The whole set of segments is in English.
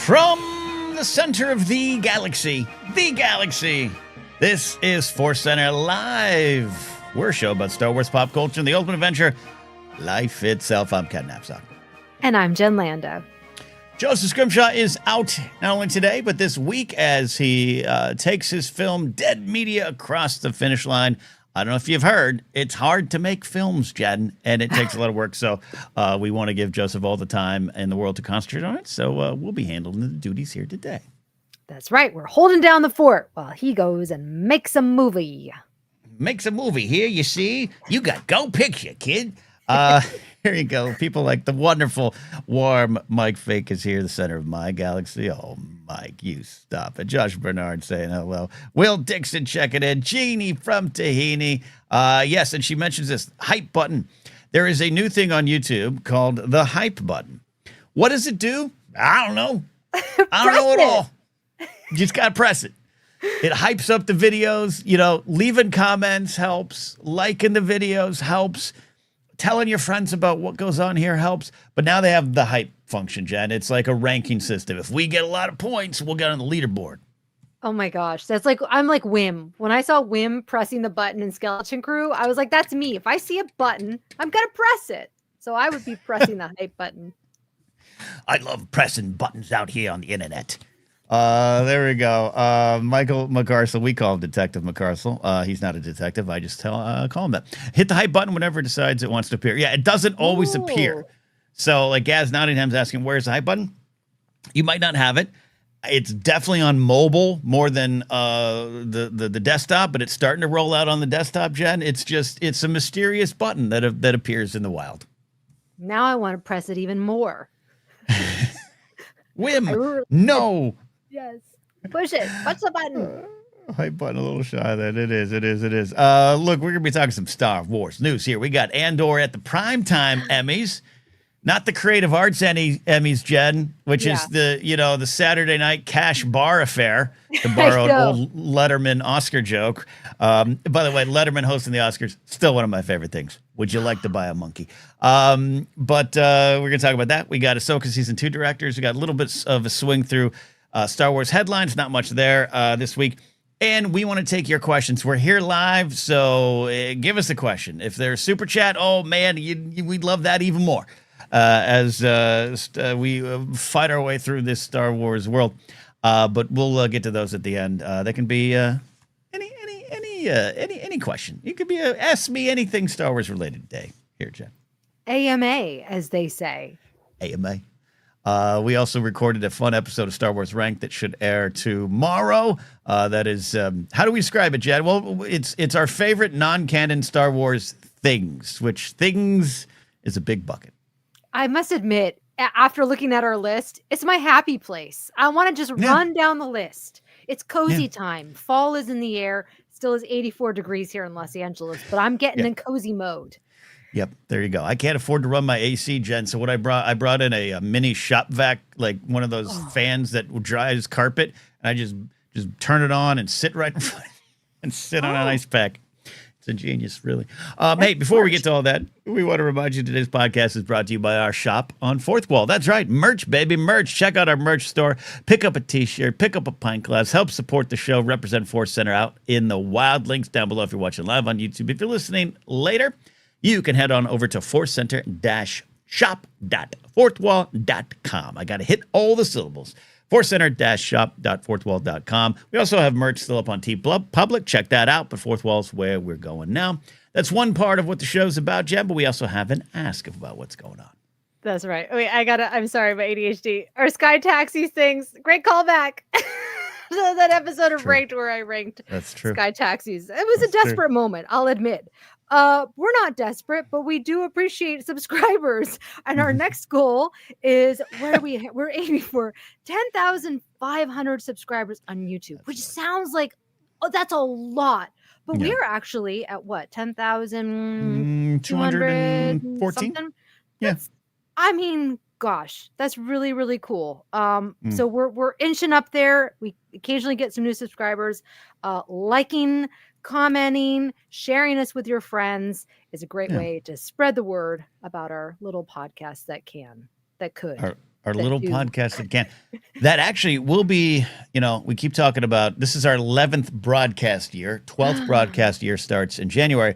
From the center of the galaxy, this is Force Center Live. We're a show about Star Wars pop culture and the ultimate adventure, life itself. I'm Ken Knapsack. And I'm Jen Lando. Joseph Scrimshaw is out not only today, but this week as he takes his film Dead Media across the finish line. I don't know if you've heard, it's hard to make films, Jen, and it takes a lot of work. So we want to give Joseph all the time in the world to concentrate on it. So we'll be handling the duties here today. That's right. We're holding down the fort while he goes and makes a movie. Makes a movie here, you see. You got Go Picture, kid. Here you go. People like the wonderful, warm Mike Fake is here, the center of my galaxy. Oh, Mike, you stop it. Josh Bernard saying hello. Will Dixon checking in. Jeannie from Tahini. Yes, and she mentions this hype button. There is a new thing on YouTube called the hype button. What does it do? I don't know. I don't know at all. You just got to press it. It hypes up the videos. You know, leaving comments helps. Liking the videos helps. Telling your friends about what goes on here helps. But now they have the hype function, Jen. It's like a ranking system. If we get a lot of points, we'll get on the leaderboard. Oh my gosh. That's like, I'm like Wim. When I saw Wim pressing the button in Skeleton Crew, I was like, that's me. If I see a button, I'm going to press it. So I would be pressing the hype button. I love pressing buttons out here on the internet. There we go. Michael McCarcel. We call him Detective McCarcel. He's not a detective. I just call him that. Hit the hype button whenever it decides it wants to appear. Yeah, it doesn't always appear. So, like Gaz Nottingham's asking, where's the hype button? You might not have it. It's definitely on mobile more than the desktop, but it's starting to roll out on the desktop, Jen. It's a mysterious button that appears in the wild. Now I want to press it even more. Wim, no. Yes. Push it. Push the button. Hype button, a little shy then. It is. Look, we're going to be talking some Star Wars news here. We got Andor at the Primetime Emmys, not the Creative Arts Emmys, Jen, which is the Saturday night cash bar affair, to borrow an old Letterman Oscar joke. By the way, Letterman hosting the Oscars, still one of my favorite things. Would you like to buy a monkey? But we're going to talk about that. We got Ahsoka Season 2 directors. We got a little bit of a swing through Star Wars headlines. Not much there this week. And we want to take your questions. We're here live, so give us a question. If there's super chat, oh, man, we'd love that even more as we fight our way through this Star Wars world. But we'll get to those at the end. They can be any question. You could be ask me anything Star Wars related today. Here, Jen. AMA, as they say. AMA. We also recorded a fun episode of Star Wars Ranked that should air tomorrow. That is, how do we describe it, Jen? Well, it's our favorite non-canon Star Wars things, which things is a big bucket. I must admit, after looking at our list, it's my happy place. I want to just run down the list. It's cozy time. Fall is in the air. Still is 84 degrees here in Los Angeles, but I'm getting in cozy mode. Yep, there you go. I can't afford to run my AC, Jen. So what I brought in a mini shop vac, like one of those fans that dries carpet, and I just turn it on and sit right in front and sit on an ice pack. It's ingenious, really. Hey, before we get to all that, we want to remind you today's podcast is brought to you by our shop on Fourth Wall. That's right, merch, baby, merch. Check out our merch store. Pick up a T-shirt, pick up a pint glass, help support the show, represent Force Center out in the wild. Links down below if you're watching live on YouTube. If you're listening later, you can head on over to forcecenter-shop.fourthwall.com. I got to hit all the syllables. forcecenter-shop.fourthwall.com. We also have merch still up on TeePublic. Check that out, but Fourth Wall's where we're going now. That's one part of what the show's about, Jen, but we also have an ask about what's going on. That's right. Wait, I'm sorry, my ADHD. Our Sky Taxis things, great callback. That episode of Ranked where I ranked Sky Taxis. It was a desperate moment, I'll admit. We're not desperate, but we do appreciate subscribers. And our next goal is we're aiming for 10,500 subscribers on YouTube, which sounds like, that's a lot. But we are actually at what? 10,214? Yeah. I mean, gosh, that's really, really cool. So we're inching up there. We occasionally get some new subscribers. Liking, commenting, sharing us with your friends is a great way to spread the word about our little podcast that could. Our little podcast that can. That actually will be, we keep talking about, this is our 11th broadcast year. 12th broadcast year starts in January.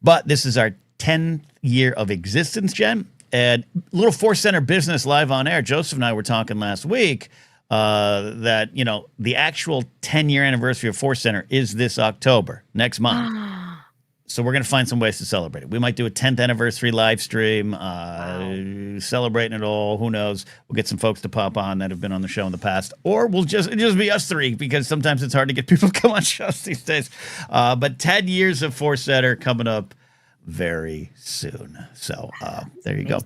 But this is our 10th year of existence, Jen. And little Force Center business live on air. Joseph and I were talking last week that, the actual 10-year anniversary of Force Center is this October, next month. So we're going to find some ways to celebrate it. We might do a 10th anniversary live stream, celebrating it all. Who knows? We'll get some folks to pop on that have been on the show in the past. Or it'll just be us three, because sometimes it's hard to get people to come on shows these days. But 10 years of Force Center coming up very soon. So there you go.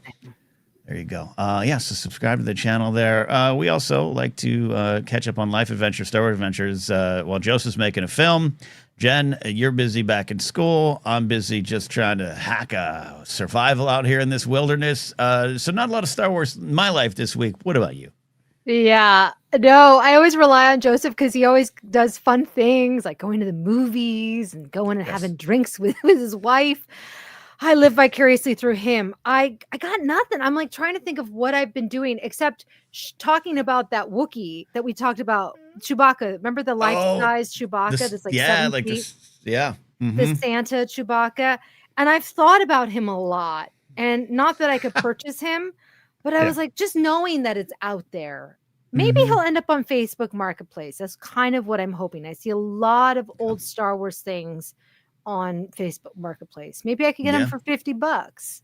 There you go. So subscribe to the channel there. We also like to catch up on life adventures, Star Wars adventures, while Joseph's making a film. Jen, you're busy back in school. I'm busy just trying to hack a survival out here in this wilderness. So not a lot of Star Wars in my life this week. What about you? Yeah, no, I always rely on Joseph because he always does fun things like going to the movies and going and having drinks with his wife. I live vicariously through him. I got nothing. I'm like trying to think of what I've been doing except talking about that Wookiee that we talked about, Chewbacca. Remember the life-size Chewbacca? This like 7 feet? The Santa Chewbacca. And I've thought about him a lot. And not that I could purchase him, but I was like, just knowing that it's out there. Maybe he'll end up on Facebook Marketplace. That's kind of what I'm hoping. I see a lot of old Star Wars things on Facebook Marketplace. Maybe I could get them for $50.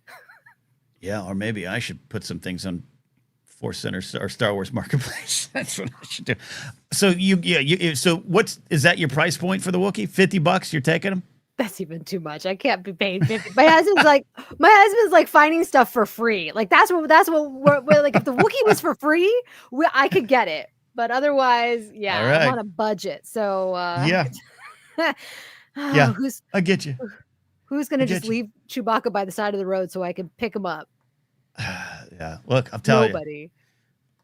Yeah, or maybe I should put some things on Force Center or Star Wars Marketplace. That's what I should do. So so is that your price point for the Wookiee? $50 you're taking them? That's even too much. I can't be paying 50. My husband's like finding stuff for free. Like that's what we're like, if the Wookiee was for free, I could get it. But otherwise, I'm on a budget. So I get you. Who's going to just leave Chewbacca by the side of the road so I can pick him up? Look, I'm telling Nobody. you.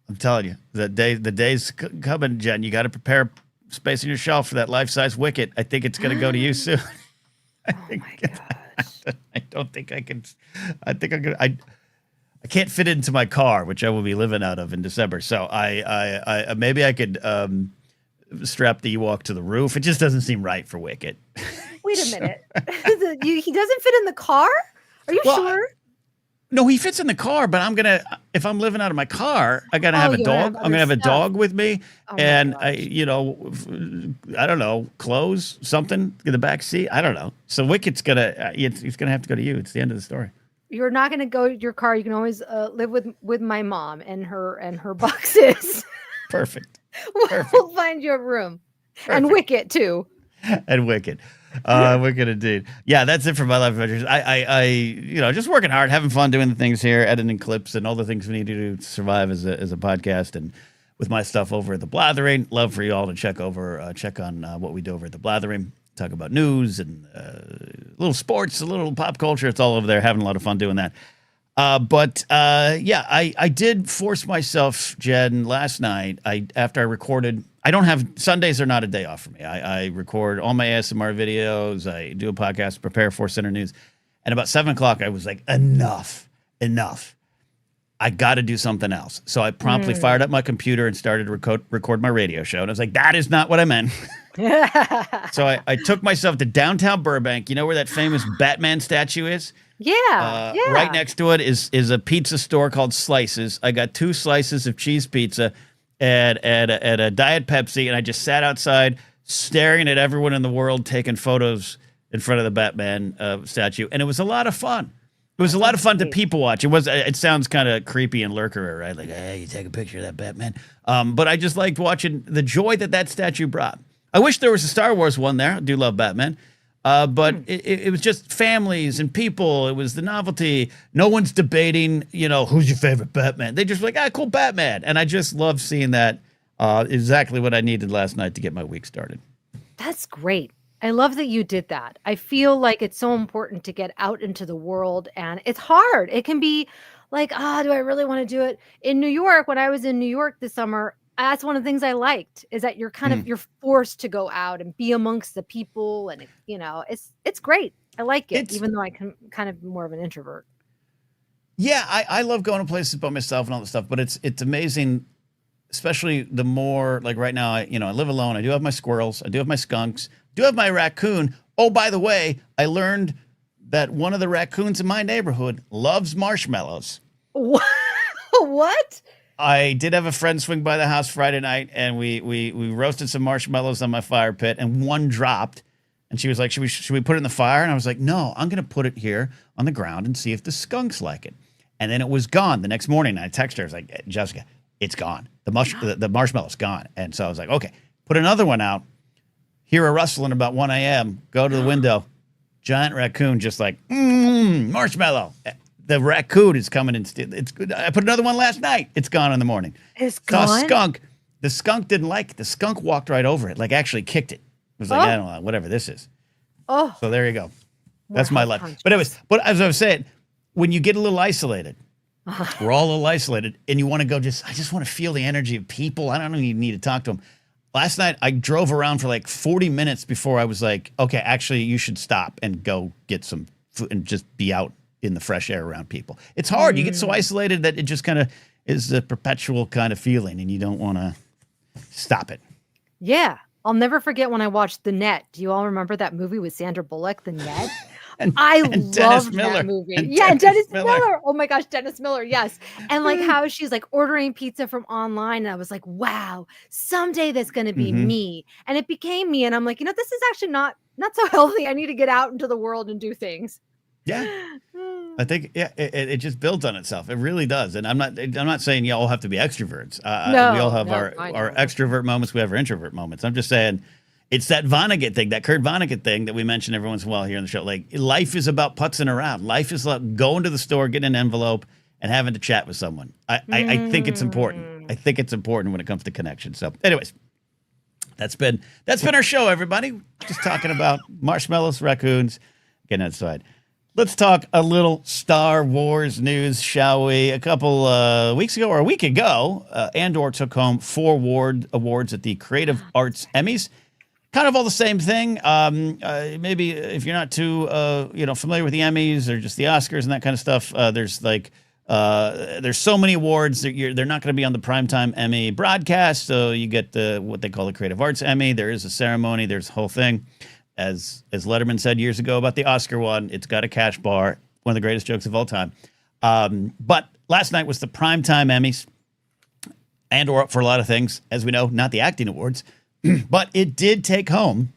I'm telling you, the day's coming, Jen. You got to prepare space on your shelf for that life-size Wicket. I think it's going to go to you soon. My gosh. I don't think I can. I think I'm gonna. I can't fit it into my car, which I will be living out of in December. So I maybe I could strap the Ewok to the roof. It just doesn't seem right for Wicket. Wait a minute. He doesn't fit in the car? Are you sure? No, he fits in the car, but if I'm living out of my car, I got to have a dog. I'm going to have a dog with me. And I don't know, clothes, something in the back seat. I don't know. So Wicket's he's going to have to go to you. It's the end of the story. You're not going to go to your car. You can always live with my mom and her boxes. Perfect. We'll find you a room. Perfect. And Wicket too. And Wicket. Wicked indeed. Yeah, that's it for my life adventures. I just working hard, having fun doing the things here, editing clips and all the things we need to do to survive as a podcast, and with my stuff over at the Blathering. Love for you all to check on what we do over at the Blathering. Talk about news and a little sports, a little pop culture. It's all over there. Having a lot of fun doing that. I did force myself, Jen, last night. After I recorded. Sundays are not a day off for me. I record all my ASMR videos. I do a podcast, prepare for Center News. And about 7 o'clock, I was like, enough. I got to do something else. So I promptly fired up my computer and started to record my radio show. And I was like, that is not what I meant. So I took myself to downtown Burbank. You know where that famous Batman statue is? Yeah. Right next to it is a pizza store called Slices. I got 2 slices of cheese pizza and a Diet Pepsi, and I just sat outside staring at everyone in the world taking photos in front of the Batman statue, and it was a lot of fun. It was a lot of fun to people watch. It sounds kind of creepy and lurker, right? Like, hey, you take a picture of that Batman. But I just liked watching the joy that statue brought. I wish there was a Star Wars one there. I do love Batman. But it was just families and people. It was the novelty. No one's debating, who's your favorite Batman. They just like, cool Batman. And I just love seeing that. Exactly what I needed last night to get my week started. That's great. I love that you did that. I feel like it's so important to get out into the world, and it's hard. It can be like, do I really want to do it? In New York, when I was in New York this summer, that's one of the things I liked, is that you're kind of, you're forced to go out and be amongst the people. And, it's great. I like it, even though I can kind of more of an introvert. Yeah, I love going to places by myself and all that stuff, but it's amazing, especially the more like right now. I live alone. I do have my squirrels. I do have my skunks. I do have my raccoon. Oh, by the way, I learned that one of the raccoons in my neighborhood loves marshmallows. What? I did have a friend swing by the house Friday night, and we roasted some marshmallows on my fire pit, and one dropped. And she was like, should we put it in the fire? And I was like, no, I'm going to put it here on the ground and see if the skunks like it. And then it was gone the next morning. And I texted her. I was like, Jessica, it's gone. The marshmallow's gone. And so I was like, okay, put another one out. Hear a rustling about 1 a.m. Go to the window. Giant raccoon just like, marshmallow. The raccoon is coming and it's good. I put another one last night. It's gone in the morning. It's gone? Saw a skunk. The skunk didn't like it. The skunk walked right over it, like actually kicked it. It was like, I don't know, whatever this is. Oh. So there you go. That's my life. But as I was saying, when you get a little isolated, we're all a little isolated, and you want to go I just want to feel the energy of people. I don't even need to talk to them. Last night, I drove around for like 40 minutes before I was like, okay, actually, you should stop and go get some food and just be out in the fresh air around people. It's hard. You get so isolated that it just kind of is a perpetual kind of feeling, and you don't want to stop it. Yeah. I'll never forget when I watched The Net. Do you all remember that movie with Sandra Bullock, The Net? I loved that movie. And Dennis Miller. Oh my gosh, Dennis Miller. Yes. And like how she's like ordering pizza from online. And I was like, wow, someday that's going to be me. And it became me. And I'm like, this is actually not so healthy. I need to get out into the world and do things. Yeah. I think it just builds on itself. It really does. And I'm not saying you all have to be extroverts. We all have our extrovert moments. We have our introvert moments. I'm just saying it's that Vonnegut thing, that Kurt Vonnegut thing that we mention every once in a while here on the show. Like life is about putzing around. Life is like going to the store, getting an envelope, and having to chat with someone. I think it's important. I think it's important when it comes to connection. So, anyways, that's been our show, everybody. Just talking about marshmallows, raccoons, getting outside. Let's talk a little Star Wars news, shall we? A couple weeks ago, or a week ago, Andor took home 4 awards at the Creative Arts Emmys. Kind of all the same thing. Maybe if you're not too familiar with the Emmys or just the Oscars and that kind of stuff, there's so many awards. They're not going to be on the primetime Emmy broadcast, so you get what they call the Creative Arts Emmy. There is a ceremony. There's a whole thing. As Letterman said years ago about the Oscar one, it's got a cash bar, one of the greatest jokes of all time. But last night was the primetime Emmys. Andor up for a lot of things, as we know, not the acting awards. But it did take home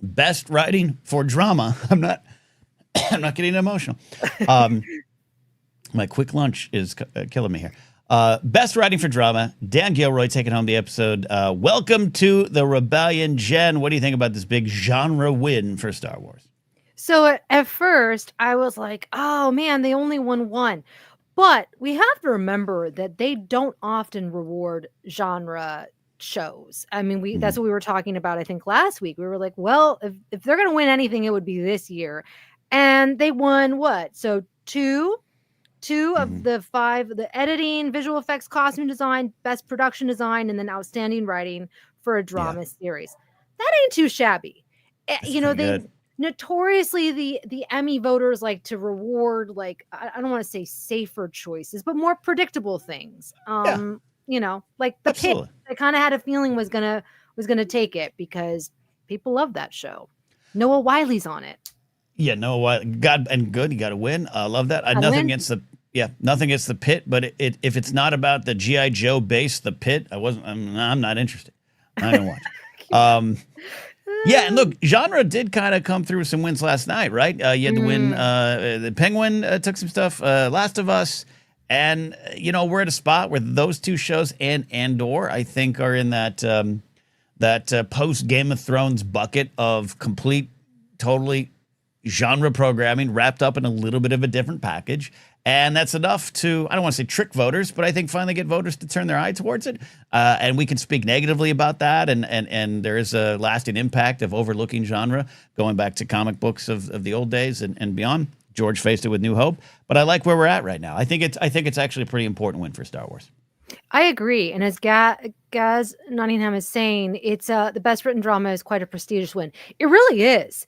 Best Writing for Drama. I'm not getting emotional. My quick lunch is killing me here. Best Writing for Drama, Dan Gilroy taking home the episode. Welcome to the Rebellion. Jen, what do you think about this big genre win for Star Wars? So at first, I was like, oh man, they only won one. But we have to remember that they don't often reward genre shows. I mean, that's what we were talking about, I think, last week. We were like, well, if they're going to win anything, it would be this year. And they won what? So two of the 5, the editing, visual effects, costume design, best production design, and then outstanding writing for a drama series. That ain't too shabby. They notoriously the Emmy voters like to reward, like, I don't want to say safer choices, but more predictable things. Like the Absolutely. Pit. I kind of had a feeling was gonna take it because people love that show. Noah Wiley's on it. Yeah, Noah Wiley, God and good. You got to win. I love that. Nothing against the Pit, but if it's not about the G.I. Joe base, the Pit, I'm not interested. I'm not gonna watch. Yeah, and look, genre did kind of come through with some wins last night, right? You had to win. The Penguin took some stuff. Last of Us, and we're at a spot where those 2 shows and Andor, I think, are in that post Game of Thrones bucket of complete, totally genre programming wrapped up in a little bit of a different package. And that's enough to, I don't want to say trick voters, but I think finally get voters to turn their eye towards it. And we can speak negatively about that. And there is a lasting impact of overlooking genre going back to comic books of the old days and beyond. George faced it with New Hope, but I like where we're at right now. I think it's actually a pretty important win for Star Wars. I agree. And as Gaz Nottingham is saying, it's the best written drama is quite a prestigious win. It really is.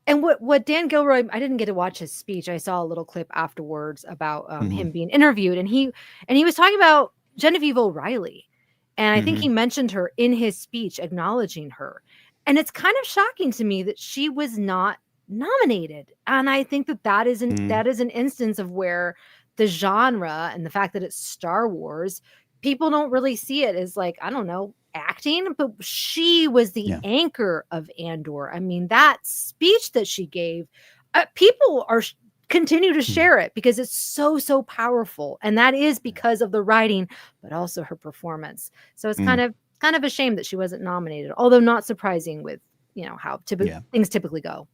And what Dan Gilroy, I didn't get to watch his speech. I saw a little clip afterwards about him being interviewed, and he was talking about Genevieve O'Reilly, and I think he mentioned her in his speech, acknowledging her. And it's kind of shocking to me that she was not nominated. And I think that is an instance of where the genre and the fact that it's Star Wars, people don't really see it as like, I don't know, acting, but she was the anchor of Andor. I mean, that speech that she gave, people continue to share it because it's so powerful, and that is because of the writing, but also her performance. So it's kind of a shame that she wasn't nominated, although not surprising with how things typically go.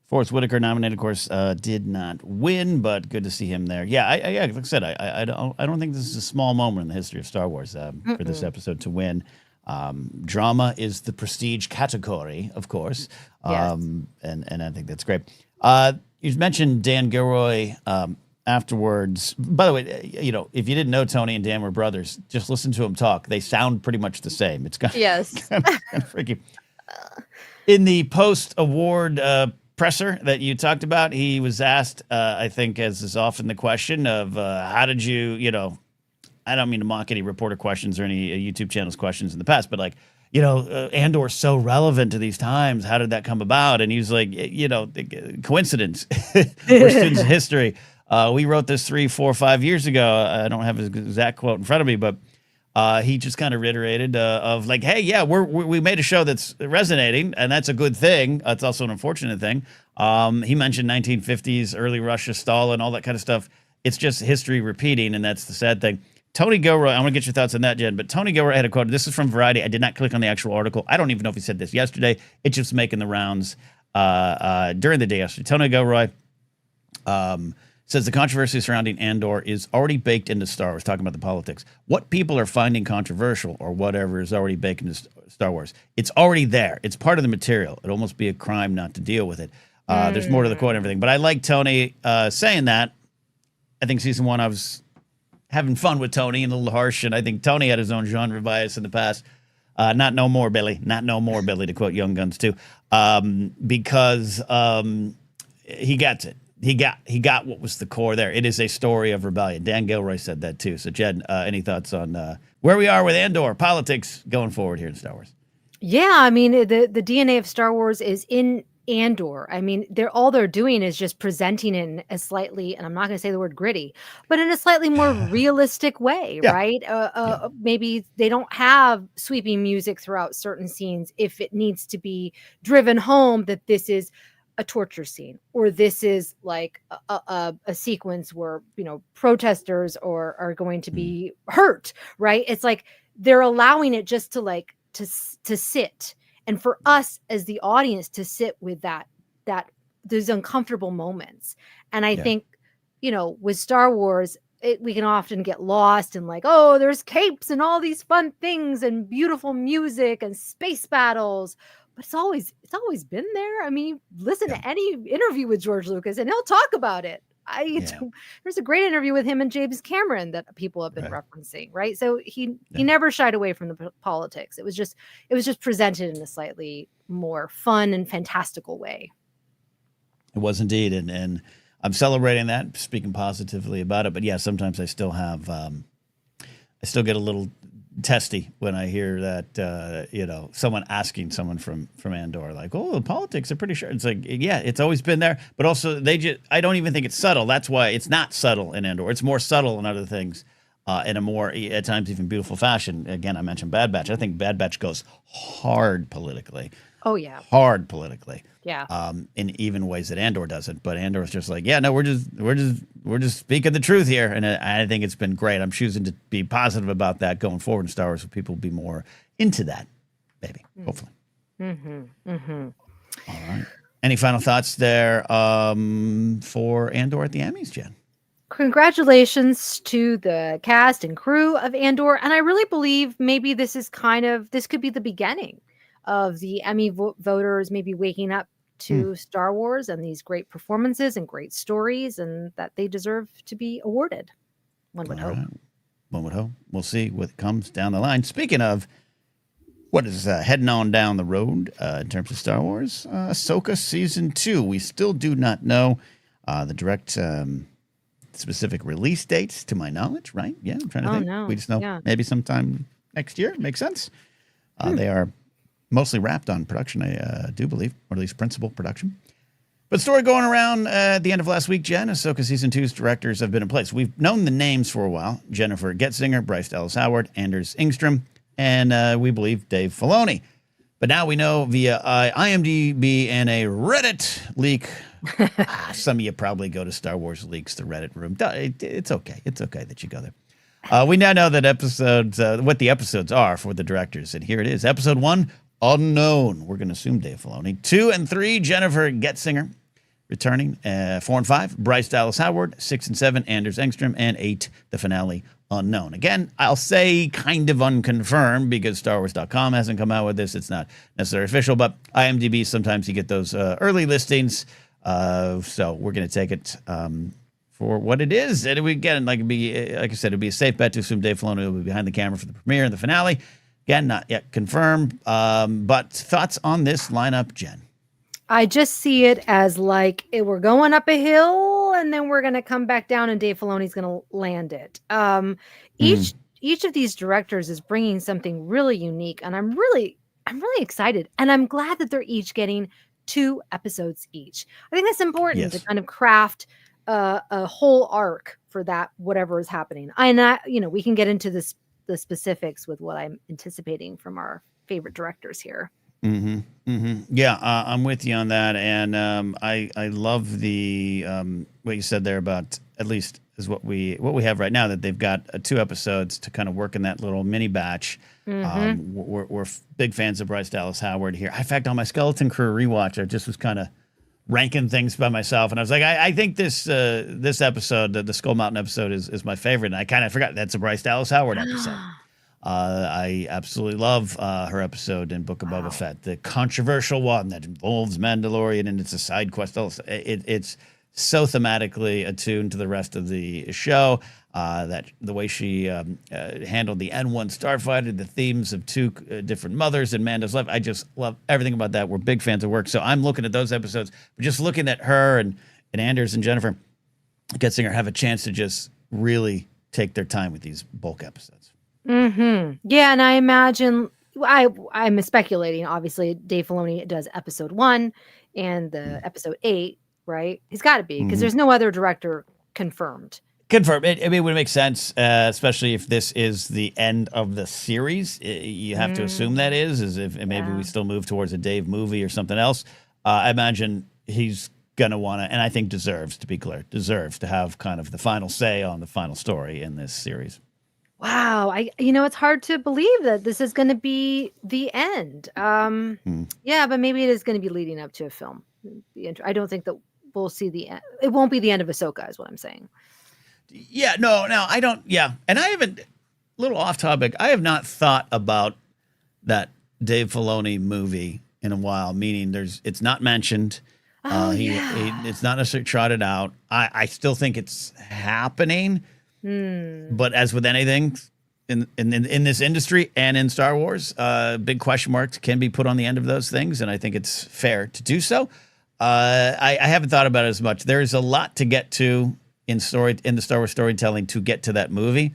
Forrest Whitaker nominated, of course, did not win, but good to see him there. Yeah, like I said, I don't think this is a small moment in the history of Star Wars for this episode to win. Drama is the prestige category, of course, and I think that's great. You mentioned Dan Gilroy afterwards. By the way, if you didn't know Tony and Dan were brothers, just listen to them talk. They sound pretty much the same. It's kind of freaky. In the post-award presser that you talked about, he was asked, I think, as is often the question of how did you, I don't mean to mock any reporter questions or any YouTube channels questions in the past, but like, Andor's so relevant to these times. How did that come about? And he was like, coincidence. We're students of history. We wrote this 3, 4, 5 years ago. I don't have his exact quote in front of me, but he just kind of reiterated of like, hey, yeah, we made a show that's resonating, and that's a good thing. It's also an unfortunate thing. He mentioned 1950s, early Russia, Stalin, all that kind of stuff. It's just history repeating, and that's the sad thing. Tony Gilroy, I want to get your thoughts on that, Jen, but Tony Gilroy had a quote. This is from Variety. I did not click on the actual article. I don't even know if he said this yesterday. It's just making the rounds during the day yesterday. Tony Gilroy says the controversy surrounding Andor is already baked into Star Wars, talking about the politics. What people are finding controversial or whatever is already baked into Star Wars. It's already there. It's part of the material. It'd almost be a crime not to deal with it. There's more to the quote and everything. But I like Tony saying that. I think season 1, I was having fun with Tony and a little harsh, and I think Tony had his own genre bias in the past. Not no more, Billy. Not no more, Billy, to quote Young Guns too, because he gets it. He got what was the core there. It is a story of rebellion. Dan Gilroy said that too. So, Jen, any thoughts on where we are with Andor politics going forward here in Star Wars? Yeah, I mean, the DNA of Star Wars is in Andor. I mean, all they're doing is just presenting it in a slightly, and I'm not going to say the word gritty, but in a slightly more realistic way, right? Maybe they don't have sweeping music throughout certain scenes if it needs to be driven home that this is a torture scene, or this is like a sequence where protesters are going to be hurt, right? It's like they're allowing it just to sit, and for us as the audience to sit with that those uncomfortable moments. And I think with Star Wars, we can often get lost in like, oh, there's capes and all these fun things and beautiful music and space battles. But it's always been there. I mean, listen to any interview with George Lucas and he'll talk about it. There's a great interview with him and James Cameron that people have been referencing, right? So he never shied away from the politics. It was just presented in a slightly more fun and fantastical way. It was indeed, and I'm celebrating that, speaking positively about it. But yeah, sometimes I still have, I still get a little testy when I hear that, someone asking someone from Andor, like, oh, the politics are pretty sure. It's like, yeah, it's always been there. But also I don't even think it's subtle. That's why it's not subtle in Andor. It's more subtle in other things in a more, at times, even beautiful fashion. Again, I mentioned Bad Batch. I think Bad Batch goes hard politically. Oh, yeah. Hard politically. Yeah. In even ways that Andor doesn't. But Andor is just like, yeah, no, we're just speaking the truth here. And I think it's been great. I'm choosing to be positive about that going forward in Star Wars, so people will be more into that, maybe, hopefully. All right. Any final thoughts there for Andor at the Emmys, Jen? Congratulations to the cast and crew of Andor. And I really believe maybe this could be the beginning of the Emmy voters maybe waking up to Star Wars and these great performances and great stories, and that they deserve to be awarded. One would hope. One would hope. We'll see what comes down the line. Speaking of What is heading on down the road in terms of Star Wars? Ahsoka Season 2. We still do not know the direct specific release dates, to my knowledge, right? Yeah, I'm trying to think. No. We just know maybe sometime next year. Makes sense. They are mostly wrapped on production, I do believe, or at least principal production. But story going around at the end of last week, Jen, Ahsoka Season 2's directors have been in place. We've known the names for a while. Jennifer Getzinger, Bryce Dallas Howard, Anders Engstrom, and we believe Dave Filoni. But now we know via IMDb and a Reddit leak. Some of you probably go to Star Wars Leaks, the Reddit room. It's okay. It's okay that you go there. We now know that what the episodes are for the directors. And here it is. Episode 1, Unknown. We're going to assume Dave Filoni. 2 and 3, Jennifer Getzinger returning. 4 and 5, Bryce Dallas Howard. 6 and 7, Anders Engstrom. And 8, the finale, Unknown. Again, I'll say kind of unconfirmed because StarWars.com hasn't come out with this. It's not necessarily official, but IMDb, sometimes you get those early listings. So we're going to take it for what it is. And again, like I said, it'd be a safe bet to assume Dave Filoni will be behind the camera for the premiere and the finale. Again, not yet confirmed. But thoughts on this lineup, Jen? I just see it as like we're going up a hill and then we're going to come back down and Dave Filoni's going to land it. Each of these directors is bringing something really unique, and I'm really excited, and I'm glad that they're each getting 2 episodes each. I think that's important to kind of craft a whole arc for that whatever is happening. We can get into the specifics with what I'm anticipating from our favorite directors here. Yeah, I'm with you on that, and I love the what you said there about, at least is what we have right now, that they've got 2 episodes to kind of work in that little mini batch. We're big fans of Bryce Dallas Howard here. In fact, on my Skeleton Crew rewatch, I just was kind of ranking things by myself, and I was like, I think this episode, the Skull Mountain episode, is my favorite, and I kind of forgot that's a Bryce Dallas Howard episode. I absolutely love her episode in Book of Boba Fett, the controversial one that involves Mandalorian, and it's a side quest. It's so thematically attuned to the rest of the show, that the way she handled the N1 starfighter, the themes of 2 different mothers in Mando's life. I just love everything about that. We're big fans of work, so I'm looking at those episodes. But just looking at her and Anders and Jennifer Getzinger have a chance to just really take their time with these bulk episodes. Yeah, and I imagine I'm speculating. Obviously, Dave Filoni does episode 1 and the episode 8, right? He's got to be, because there's no other director confirmed. Confirmed. It would make sense, especially if this is the end of the series. You have to assume that is if maybe we still move towards a Dave movie or something else. I imagine he's going to want to, and I think deserves to have kind of the final say on the final story in this series. Wow. It's hard to believe that this is going to be the end. Yeah, but maybe it is going to be leading up to a film. I don't think that we'll see the end. It won't be the end of Ahsoka, is what I'm saying. Yeah, no, I don't. Yeah. And I haven't, little off topic, I have not thought about that Dave Filoni movie in a while, meaning it's not mentioned. It's not necessarily trotted out. I still think it's happening. But as with anything in this industry and in Star Wars, big question marks can be put on the end of those things, and I think it's fair to do so. I haven't thought about it as much. There's a lot to get to in the Star Wars storytelling to get to that movie,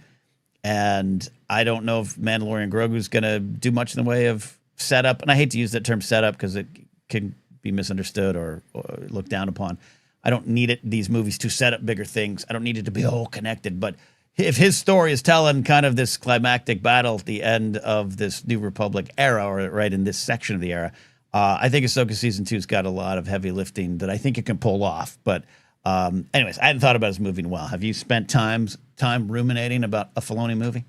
and I don't know if Mandalorian Grogu's going to do much in the way of setup. And I hate to use that term setup because it can be misunderstood or looked down upon. I don't need these movies to set up bigger things. I don't need it to be all connected. But if his story is telling kind of this climactic battle at the end of this New Republic era, or right in this section of the era, I think Ahsoka Season 2's got a lot of heavy lifting that I think it can pull off. But anyways, I hadn't thought about his movie in a while. Have you spent time ruminating about a Filoni movie?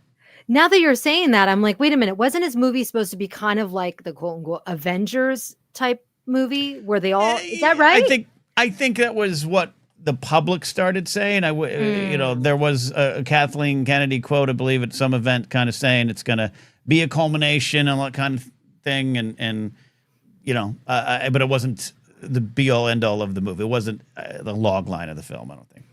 Now that you're saying that, I'm like, wait a minute. Wasn't his movie supposed to be kind of like the quote unquote Avengers type movie where they all, is that right? I think that was what the public started saying. There was a Kathleen Kennedy quote, I believe, at some event kind of saying it's going to be a culmination and all that kind of thing. But it wasn't the be all end all of the movie. It wasn't the log line of the film, I don't think.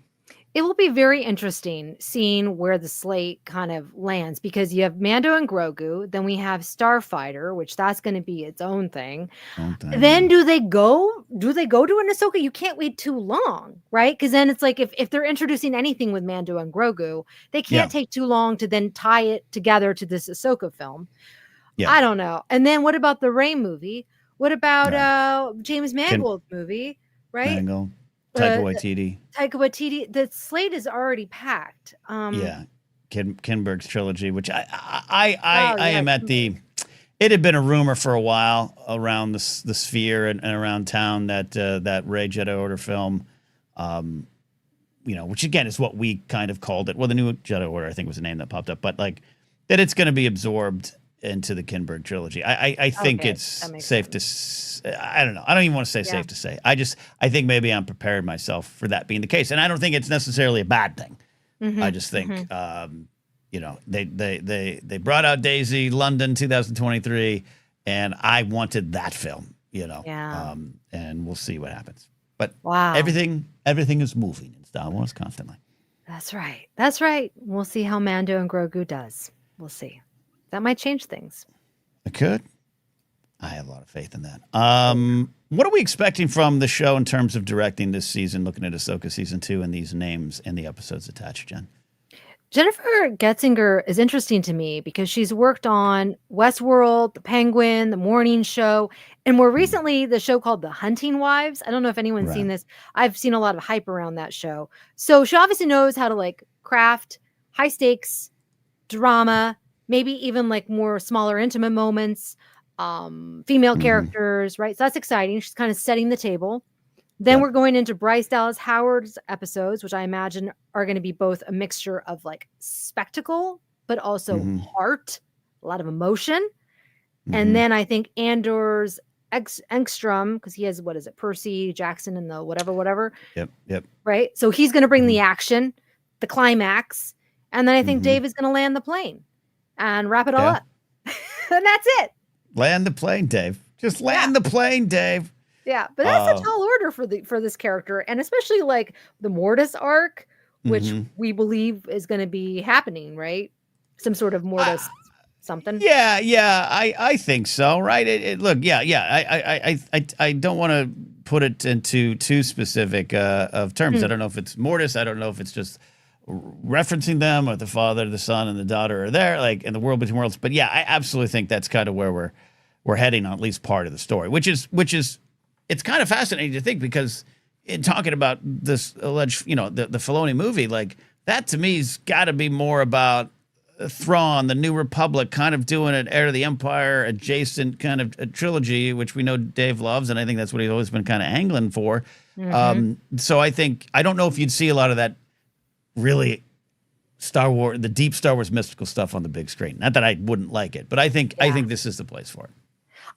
It will be very interesting seeing where the slate kind of lands, because you have Mando and Grogu, then we have Starfighter, which that's going to be its own thing. Then do they go to an Ahsoka? You can't wait too long, right? Because then it's like if they're introducing anything with Mando and Grogu, they can't take too long to then tie it together to this Ahsoka film. Yeah. I don't know. And then what about the Rey movie? What about James Mangold's movie, right? Mangold. Taika Waititi. The slate is already packed. Kinberg's trilogy, which I am at the. It had been a rumor for a while around the sphere and around town that Rey Jedi Order film, which again is what we kind of called it. Well, the new Jedi Order, I think, was the name that popped up, but like that it's going to be absorbed into the Kinberg trilogy. I think it's safe to. I don't know. I don't even want to say safe to say. I think maybe I'm prepared myself for that being the case, and I don't think it's necessarily a bad thing. I just think. They brought out Daisy, London 2023, and I wanted that film, and we'll see what happens. But everything is moving in Star Wars constantly. That's right. We'll see how Mando and Grogu does. We'll see. That might change things. It could. I have a lot of faith in that. What are we expecting from the show in terms of directing this season, looking at Ahsoka Season 2 and these names and the episodes attached, Jen? Jennifer Getzinger is interesting to me because she's worked on Westworld, The Penguin, The Morning Show, and more recently, the show called The Hunting Wives. I don't know if anyone's seen this. I've seen a lot of hype around that show. So she obviously knows how to like craft high stakes drama, maybe even like more smaller, intimate moments, female characters, right? So that's exciting. She's kind of setting the table. Then we're going into Bryce Dallas Howard's episodes, which I imagine are going to be both a mixture of like spectacle, but also heart, a lot of emotion. And then I think Andor's Engstrom, because he has, Percy Jackson and the whatever. Yep. Right. So he's going to bring the action, the climax. And then I think Dave is going to land the plane and wrap it all up. And that's it. Land the plane, Dave. Just land the plane, Dave. Yeah, but that's a tall order for this character, and especially like the Mortis arc, which we believe is going to be happening, right? Some sort of Mortis something. Yeah, I think so, right? I don't want to put it into too specific of terms. I don't know if it's Mortis. I don't know if it's just referencing them or the father, the son, and the daughter are there, like in the world between worlds. But yeah, I absolutely think that's kind of where we're heading on at least part of the story, which is. It's kind of fascinating to think because in talking about this alleged, the Filoni movie, like that to me has got to be more about Thrawn, the New Republic, kind of doing an Heir to the Empire adjacent kind of a trilogy, which we know Dave loves, and I think that's what he's always been kind of angling for. So I don't know if you'd see a lot of that really Star Wars, the deep Star Wars mystical stuff on the big screen. Not that I wouldn't like it, but I think this is the place for it.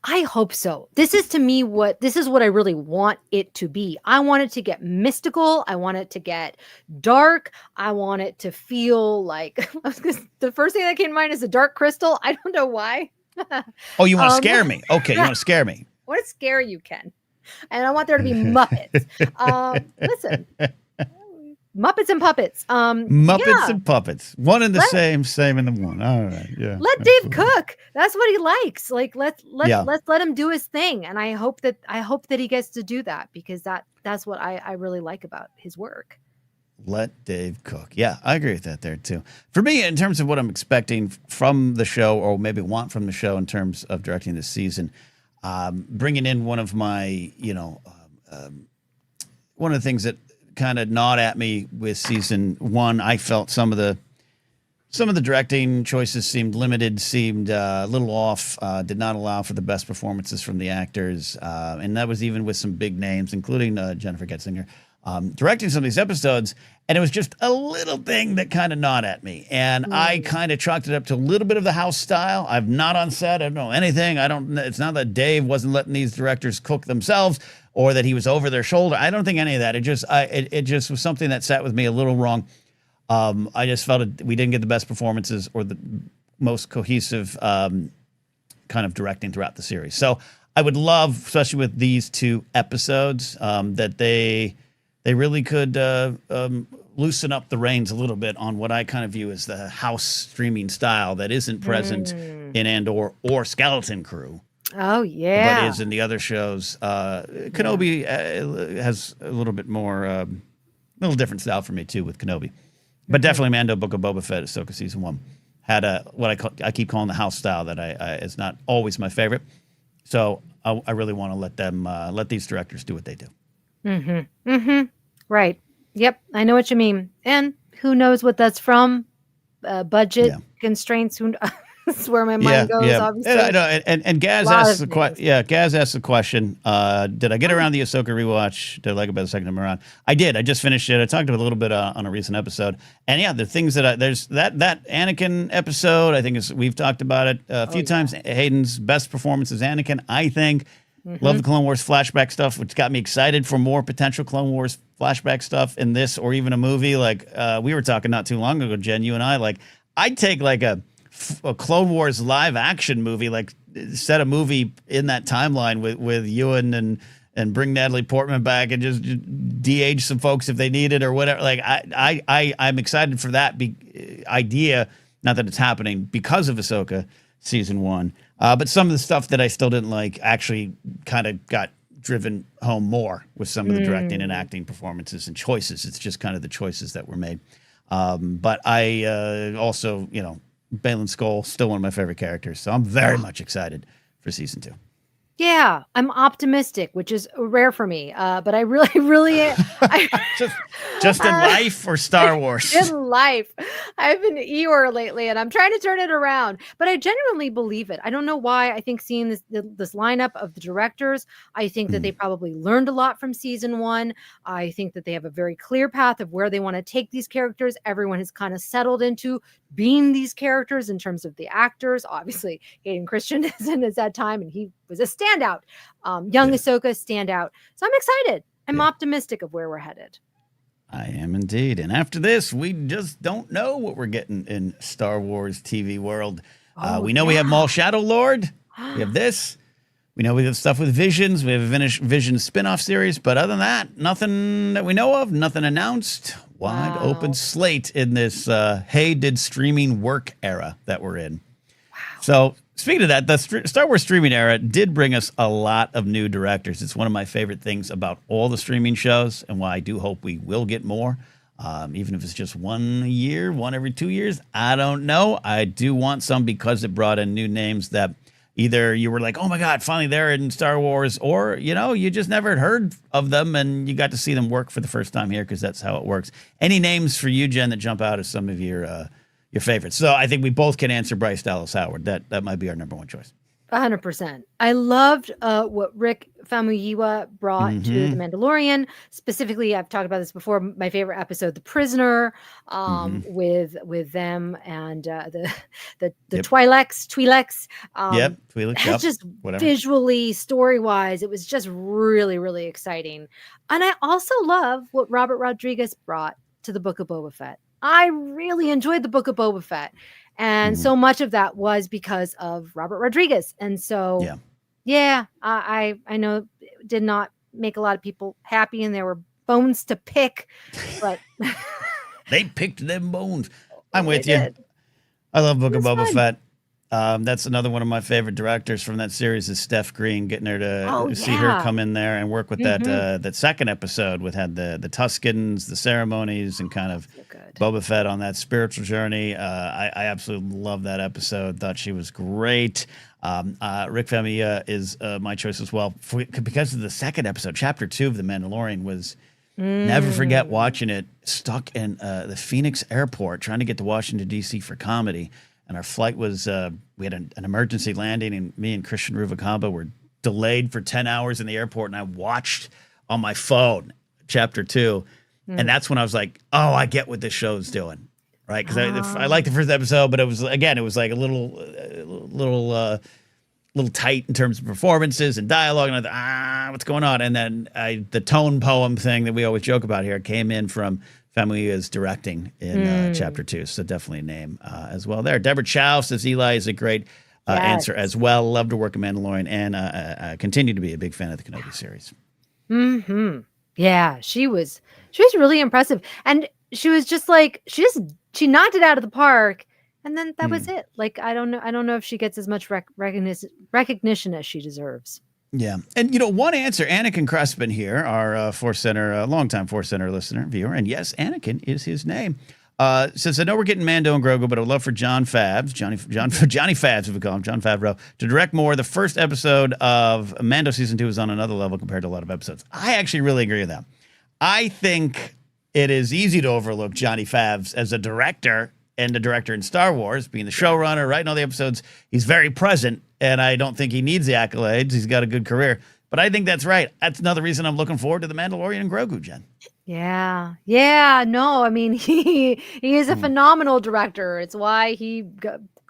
I hope so. This is what I really want it to be. I want it to get mystical. I want it to get dark. I want it to feel like the first thing that came to mind is a dark crystal. I don't know why. Oh, you want to scare me? Okay, you want to scare me. I want to scare you, Ken. And I want there to be Muppets. Listen. Muppets and puppets. Muppets and puppets. One and the same in the one. All right. Yeah. Let Dave cook. That's what he likes. Like let's let him do his thing. And I hope that he gets to do that because that's what I really like about his work. Let Dave cook. Yeah, I agree with that there too. For me, in terms of what I'm expecting from the show, or maybe want from the show in terms of directing this season, bringing in one of my, one of the things that kind of gnawed at me with season 1. I felt some of the directing choices seemed limited, seemed a little off, did not allow for the best performances from the actors. And that was even with some big names, including Jennifer Getzinger, directing some of these episodes. And it was just a little thing that kind of gnawed at me. And I kind of chalked it up to a little bit of the house style. I'm not on set. I don't know anything. It's not that Dave wasn't letting these directors cook themselves or that he was over their shoulder. I don't think any of that. It just was something that sat with me a little wrong. I just felt we didn't get the best performances or the most cohesive kind of directing throughout the series. So I would love, especially with these 2 episodes, that they really could loosen up the reins a little bit on what I kind of view as the house streaming style that isn't present in Andor or Skeleton Crew. Oh yeah, but is in the other shows. Kenobi has a little bit more, little different style for me too with Kenobi, but definitely Mando, Book of Boba Fett, Ahsoka season 1 had I keep calling the house style that I is not always my favorite. So I really want to let these directors do what they do. Right. Yep, I know what you mean. And who knows what that's from? Budget constraints. That's where my mind goes. Obviously, and I know. And Gaz asks the question. Yeah, Gaz asked the question. Did I get around the Ahsoka rewatch? Did I like it by the second time around? I did. I just finished it. I talked about it a little bit on a recent episode. And yeah, the things that there's that Anakin episode. I think we've talked about it a few times. Hayden's best performance is Anakin. I think. Love the Clone Wars flashback stuff, which got me excited for more potential Clone Wars flashback stuff in this or even a movie. Like we were talking not too long ago, Jen, you and I. Like I'd take like a Clone Wars live action movie, like set a movie in that timeline with Ewan and bring Natalie Portman back and just de-age some folks if they need it or whatever. Like I'm excited for that idea. Not that it's happening because of Ahsoka season 1. But some of the stuff that I still didn't like actually kind of got driven home more with some of the directing and acting performances and choices. It's just kind of the choices that were made. But I also, Baylan Skoll, still one of my favorite characters. So I'm very much excited for season 2. Yeah, I'm optimistic, which is rare for me. But I really, just in life or Star Wars? In life. I've been Eeyore lately, and I'm trying to turn it around. But I genuinely believe it. I don't know why. I think seeing this lineup of the directors, I think that they probably learned a lot from season 1. I think that they have a very clear path of where they want to take these characters. Everyone has kind of settled into being these characters in terms of the actors. Obviously, Hayden Christensen is that time, and he was a standout. Young Ahsoka standout. So I'm excited. I'm optimistic of where we're headed. I am indeed. And after this, we just don't know what we're getting in Star Wars TV world. We know we have Maul Shadow Lord. We have this. We know we have stuff with Visions. We have a Visions spin-off series. But other than that, nothing that we know of, nothing announced. Wide open slate in this did streaming work era that we're in. Wow. So speaking of that, the Star Wars streaming era did bring us a lot of new directors. It's one of my favorite things about all the streaming shows and why I do hope we will get more. Even if it's just one a year, one every 2 years, I don't know. I do want some because it brought in new names that either you were like, oh my God, finally they're in Star Wars, or, you just never heard of them and you got to see them work for the first time here because that's how it works. Any names for you, Jen, that jump out as some of your favorites? So I think we both can answer Bryce Dallas Howard. That might be our number one choice. 100%. I loved what Rick Famuyiwa brought to The Mandalorian. Specifically, I've talked about this before. My favorite episode, The Prisoner, with them and the Twi'leks. Twi'leks. Just visually, story-wise, it was just really, really exciting. And I also love what Robert Rodriguez brought to the Book of Boba Fett. I really enjoyed the Book of Boba Fett. And so much of that was because of Robert Rodriguez. And so, I know it did not make a lot of people happy and there were bones to pick, but they picked them bones. I'm with you. I love Book of Boba Fett. That's another one of my favorite directors from that series is Steph Green, getting her to see her come in there and work with that second episode with had the Tuskens, the ceremonies, and kind of Boba Fett on that spiritual journey. I absolutely love that episode. Thought she was great. Rick Famuyiwa is my choice as well because of the second episode. Chapter 2 of The Mandalorian was never forget watching it stuck in the Phoenix airport trying to get to Washington, D.C. for comedy. And our flight was, we had an emergency landing, and me and Christian Ruvacamba were delayed for 10 hours in the airport. And I watched on my phone Chapter 2. And that's when I was like, oh, I get what this show's doing. Right. Because I liked the first episode, but it was like a little tight in terms of performances and dialogue. And I thought, what's going on? And then the tone poem thing that we always joke about here came in from Famuyiwa's directing in Chapter 2. So definitely a name as well there. Deborah Chow says Eli is a great answer as well. Love to work in Mandalorian and continue to be a big fan of the Kenobi series. Yeah, she was really impressive. And she was just like, she knocked it out of the park, and then that was it. Like, I don't know if she gets as much recognition as she deserves. Yeah. And, one answer, Anakin Crespin here, our Force Center, longtime Force Center listener, viewer, and yes, Anakin is his name, says, I know we're getting Mando and Grogu, but I would love for Johnny Favs, if we call him, Jon Favreau, to direct more. The first episode of Mando Season 2 is on another level compared to a lot of episodes. I actually really agree with that. I think it is easy to overlook Johnny Favs as a director and a director in Star Wars, being the showrunner, writing all the episodes. He's very present, and I don't think he needs the accolades. He's got a good career. But I think that's right. That's another reason I'm looking forward to The Mandalorian and Grogu, Jen. Yeah. Yeah. No, I mean, he is a phenomenal director. It's why he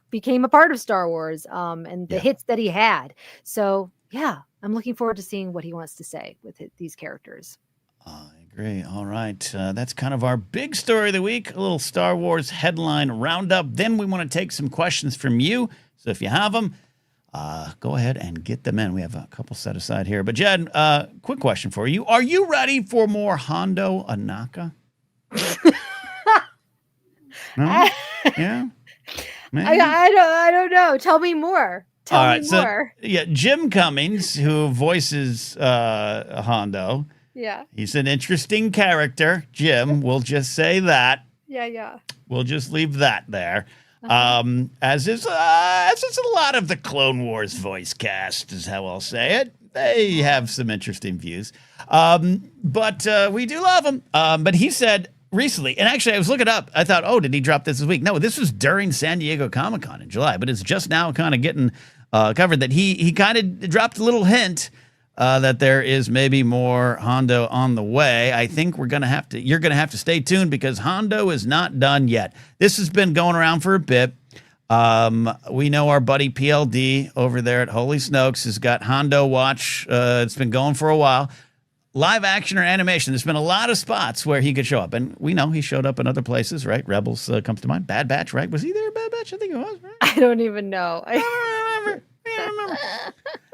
became a part of Star Wars and the hits that he had. So, yeah, I'm looking forward to seeing what he wants to say with these characters. I agree. All right. That's kind of our big story of the week, a little Star Wars headline roundup. Then we want to take some questions from you. So if you have them, go ahead and get them in. We have a couple set aside here. But Jen, quick question for you. Are you ready for more Hondo Anaka? No? Yeah? Maybe? I don't know. Tell me more. Tell me more. So, Jim Cummings, who voices Hondo. Yeah. He's an interesting character, Jim. We'll just say that. Yeah. We'll just leave that there. As is a lot of the Clone Wars voice cast, is how I'll say it. They have some interesting views. But we do love him. But he said recently, and actually I was looking up, I thought, did he drop this week? No, this was during San Diego Comic-Con in July, but it's just now kind of getting covered that he kind of dropped a little hint that there is maybe more Hondo on the way. I think you're going to have to stay tuned because Hondo is not done yet. This has been going around for a bit. We know our buddy PLD over there at Holy Snokes has got Hondo Watch. It's been going for a while. Live action or animation, there's been a lot of spots where he could show up. And we know he showed up in other places, right? Rebels comes to mind. Bad Batch, right? Was he there in Bad Batch? I think it was, right? I don't even know. I don't remember.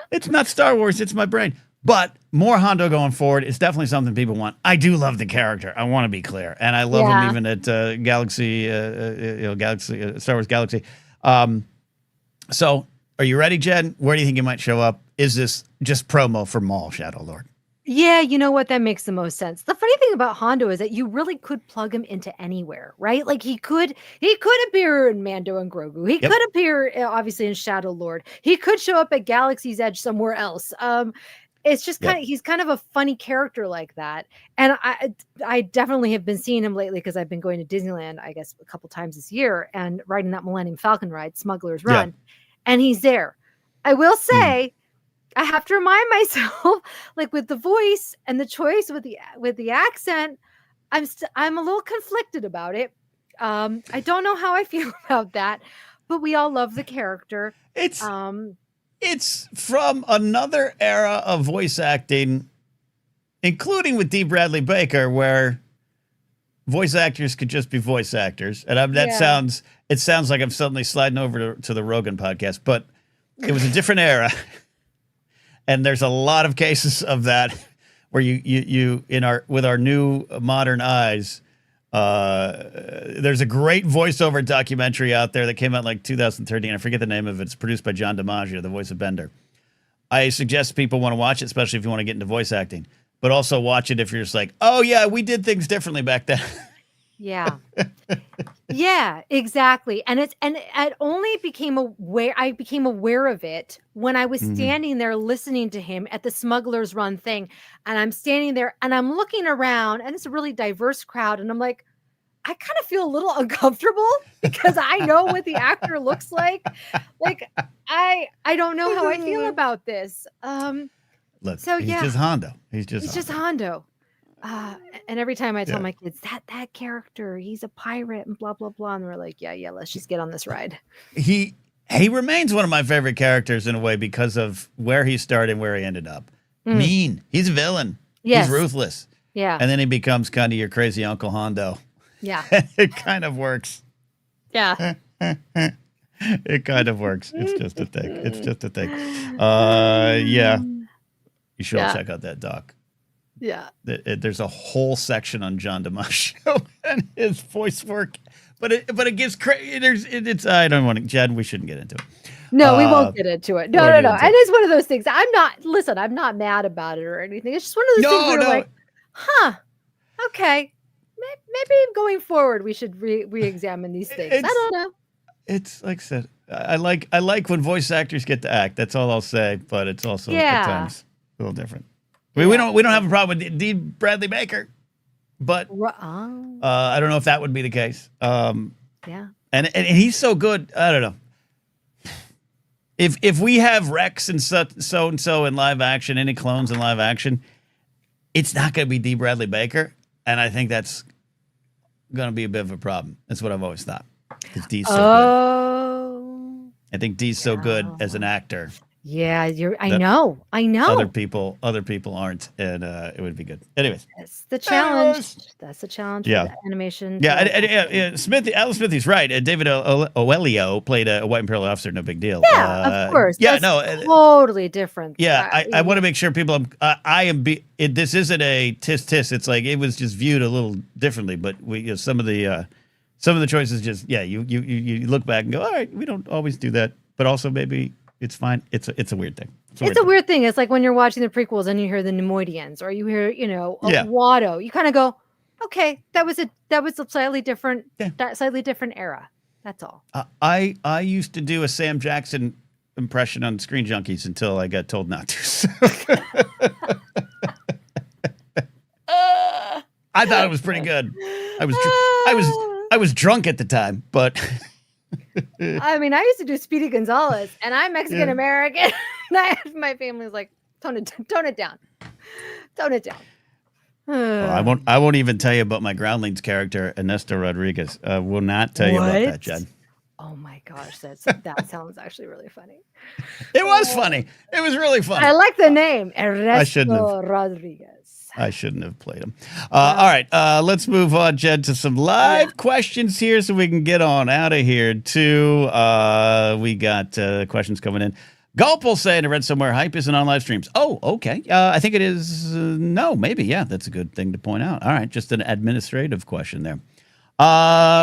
It's not Star Wars, it's my brain. But more Hondo going forward is definitely something people want. I do love the character. I want to be clear. And I love him even at Star Wars Galaxy. So are you ready, Jen? Where do you think he might show up? Is this just promo for Maul Shadow Lord? Yeah, you know what? That makes the most sense. The funny thing about Hondo is that you really could plug him into anywhere, right? Like he could appear in Mando and Grogu. He could appear obviously in Shadow Lord. He could show up at Galaxy's Edge somewhere else. It's just he's kind of a funny character like that. And I definitely have been seeing him lately because I've been going to Disneyland, I guess, a couple times this year and riding that Millennium Falcon ride, Smuggler's Run. And he's there. I will say, I have to remind myself, like with the voice and the choice with the accent, I'm a little conflicted about it. I don't know how I feel about that, but we all love the character. It's from another era of voice acting, including with D. Bradley Baker, where voice actors could just be voice actors. And it sounds like I'm suddenly sliding over to the Rogan podcast, but it was a different era. And there's a lot of cases of that where you with our new modern eyes, there's a great voiceover documentary out there that came out like 2013. I forget the name of it. It's produced by John DiMaggio, the voice of Bender. I suggest people want to watch it, especially if you want to get into voice acting, but also watch it if you're just like, oh yeah, we did things differently back then. Yeah. Yeah, exactly. And it only became I became aware of it when I was standing there listening to him at the Smuggler's Run thing. And I'm standing there and I'm looking around and it's a really diverse crowd. And I'm like, I kind of feel a little uncomfortable because I know what the actor looks like. Like, I don't know how I feel about this. Look, so he's just Hondo. He's just Hondo. And every time I tell my kids that character, he's a pirate and blah, blah, blah. And we're like, yeah, let's just get on this ride. He remains one of my favorite characters in a way because of where he started and where he ended up. Mean. He's a villain. Yes. He's ruthless. Yeah. And then he becomes kind of your crazy Uncle Hondo. Yeah. It kind of works. Yeah. It kind of works. It's just a thing. Yeah. You should all check out that doc. Yeah. There's a whole section on John DiMaggio and his voice work, but it gives it's I don't want to, Jen, we shouldn't get into it. No, we won't get into it. No. And it's one of those things. I'm not mad about it or anything. It's just one of those things where you're like, huh, okay. Maybe going forward we should re-examine these things. I don't know. It's like I said, I like when voice actors get to act. That's all I'll say, but it's also at times a little different. We don't have a problem with D. Bradley Baker, but I don't know if that would be the case. Yeah, and he's so good. I don't know. If we have Rex and so and so in live action, any clones in live action, it's not going to be D. Bradley Baker, and I think that's going to be a bit of a problem. That's what I've always thought. Because D's so good. I think D's so good as an actor. Yeah, I know. Other people aren't, and it would be good. Anyways, that's the challenge. That's the challenge. Yeah, for the animation. Yeah, Alan Smithy's right. David Oelio played a white imperial officer. No big deal. Yeah, of course. Yeah, totally different. Yeah, I want to make sure people. This isn't a tis. It's like it was just viewed a little differently, but some of the choices just you look back and go, all right, we don't always do that, but also maybe. It's fine. It's a weird thing. It's a weird thing. It's like when you're watching the prequels and you hear the Nemoidians or you hear, Watto. You kind of go, okay, that was a slightly different era. That's all. I used to do a Sam Jackson impression on Screen Junkies until I got told not to. I thought it was pretty good. I was drunk at the time, but. I mean, I used to do Speedy Gonzalez, and I'm Mexican American. My family's like, tone it down. Well, I won't even tell you about my Groundlings character, Ernesto Rodriguez. Will not tell you about that, Jen. Oh my gosh, that sounds actually really funny. It was funny. It was really funny. I like the name, Ernesto Rodriguez. I shouldn't have played him. All right, let's move on, Jen, to some live questions here so we can get on out of here, too. We got questions coming in. Gulp saying, I read somewhere, hype isn't on live streams. Oh, okay. I think it is. No, maybe. Yeah, that's a good thing to point out. All right, just an administrative question there.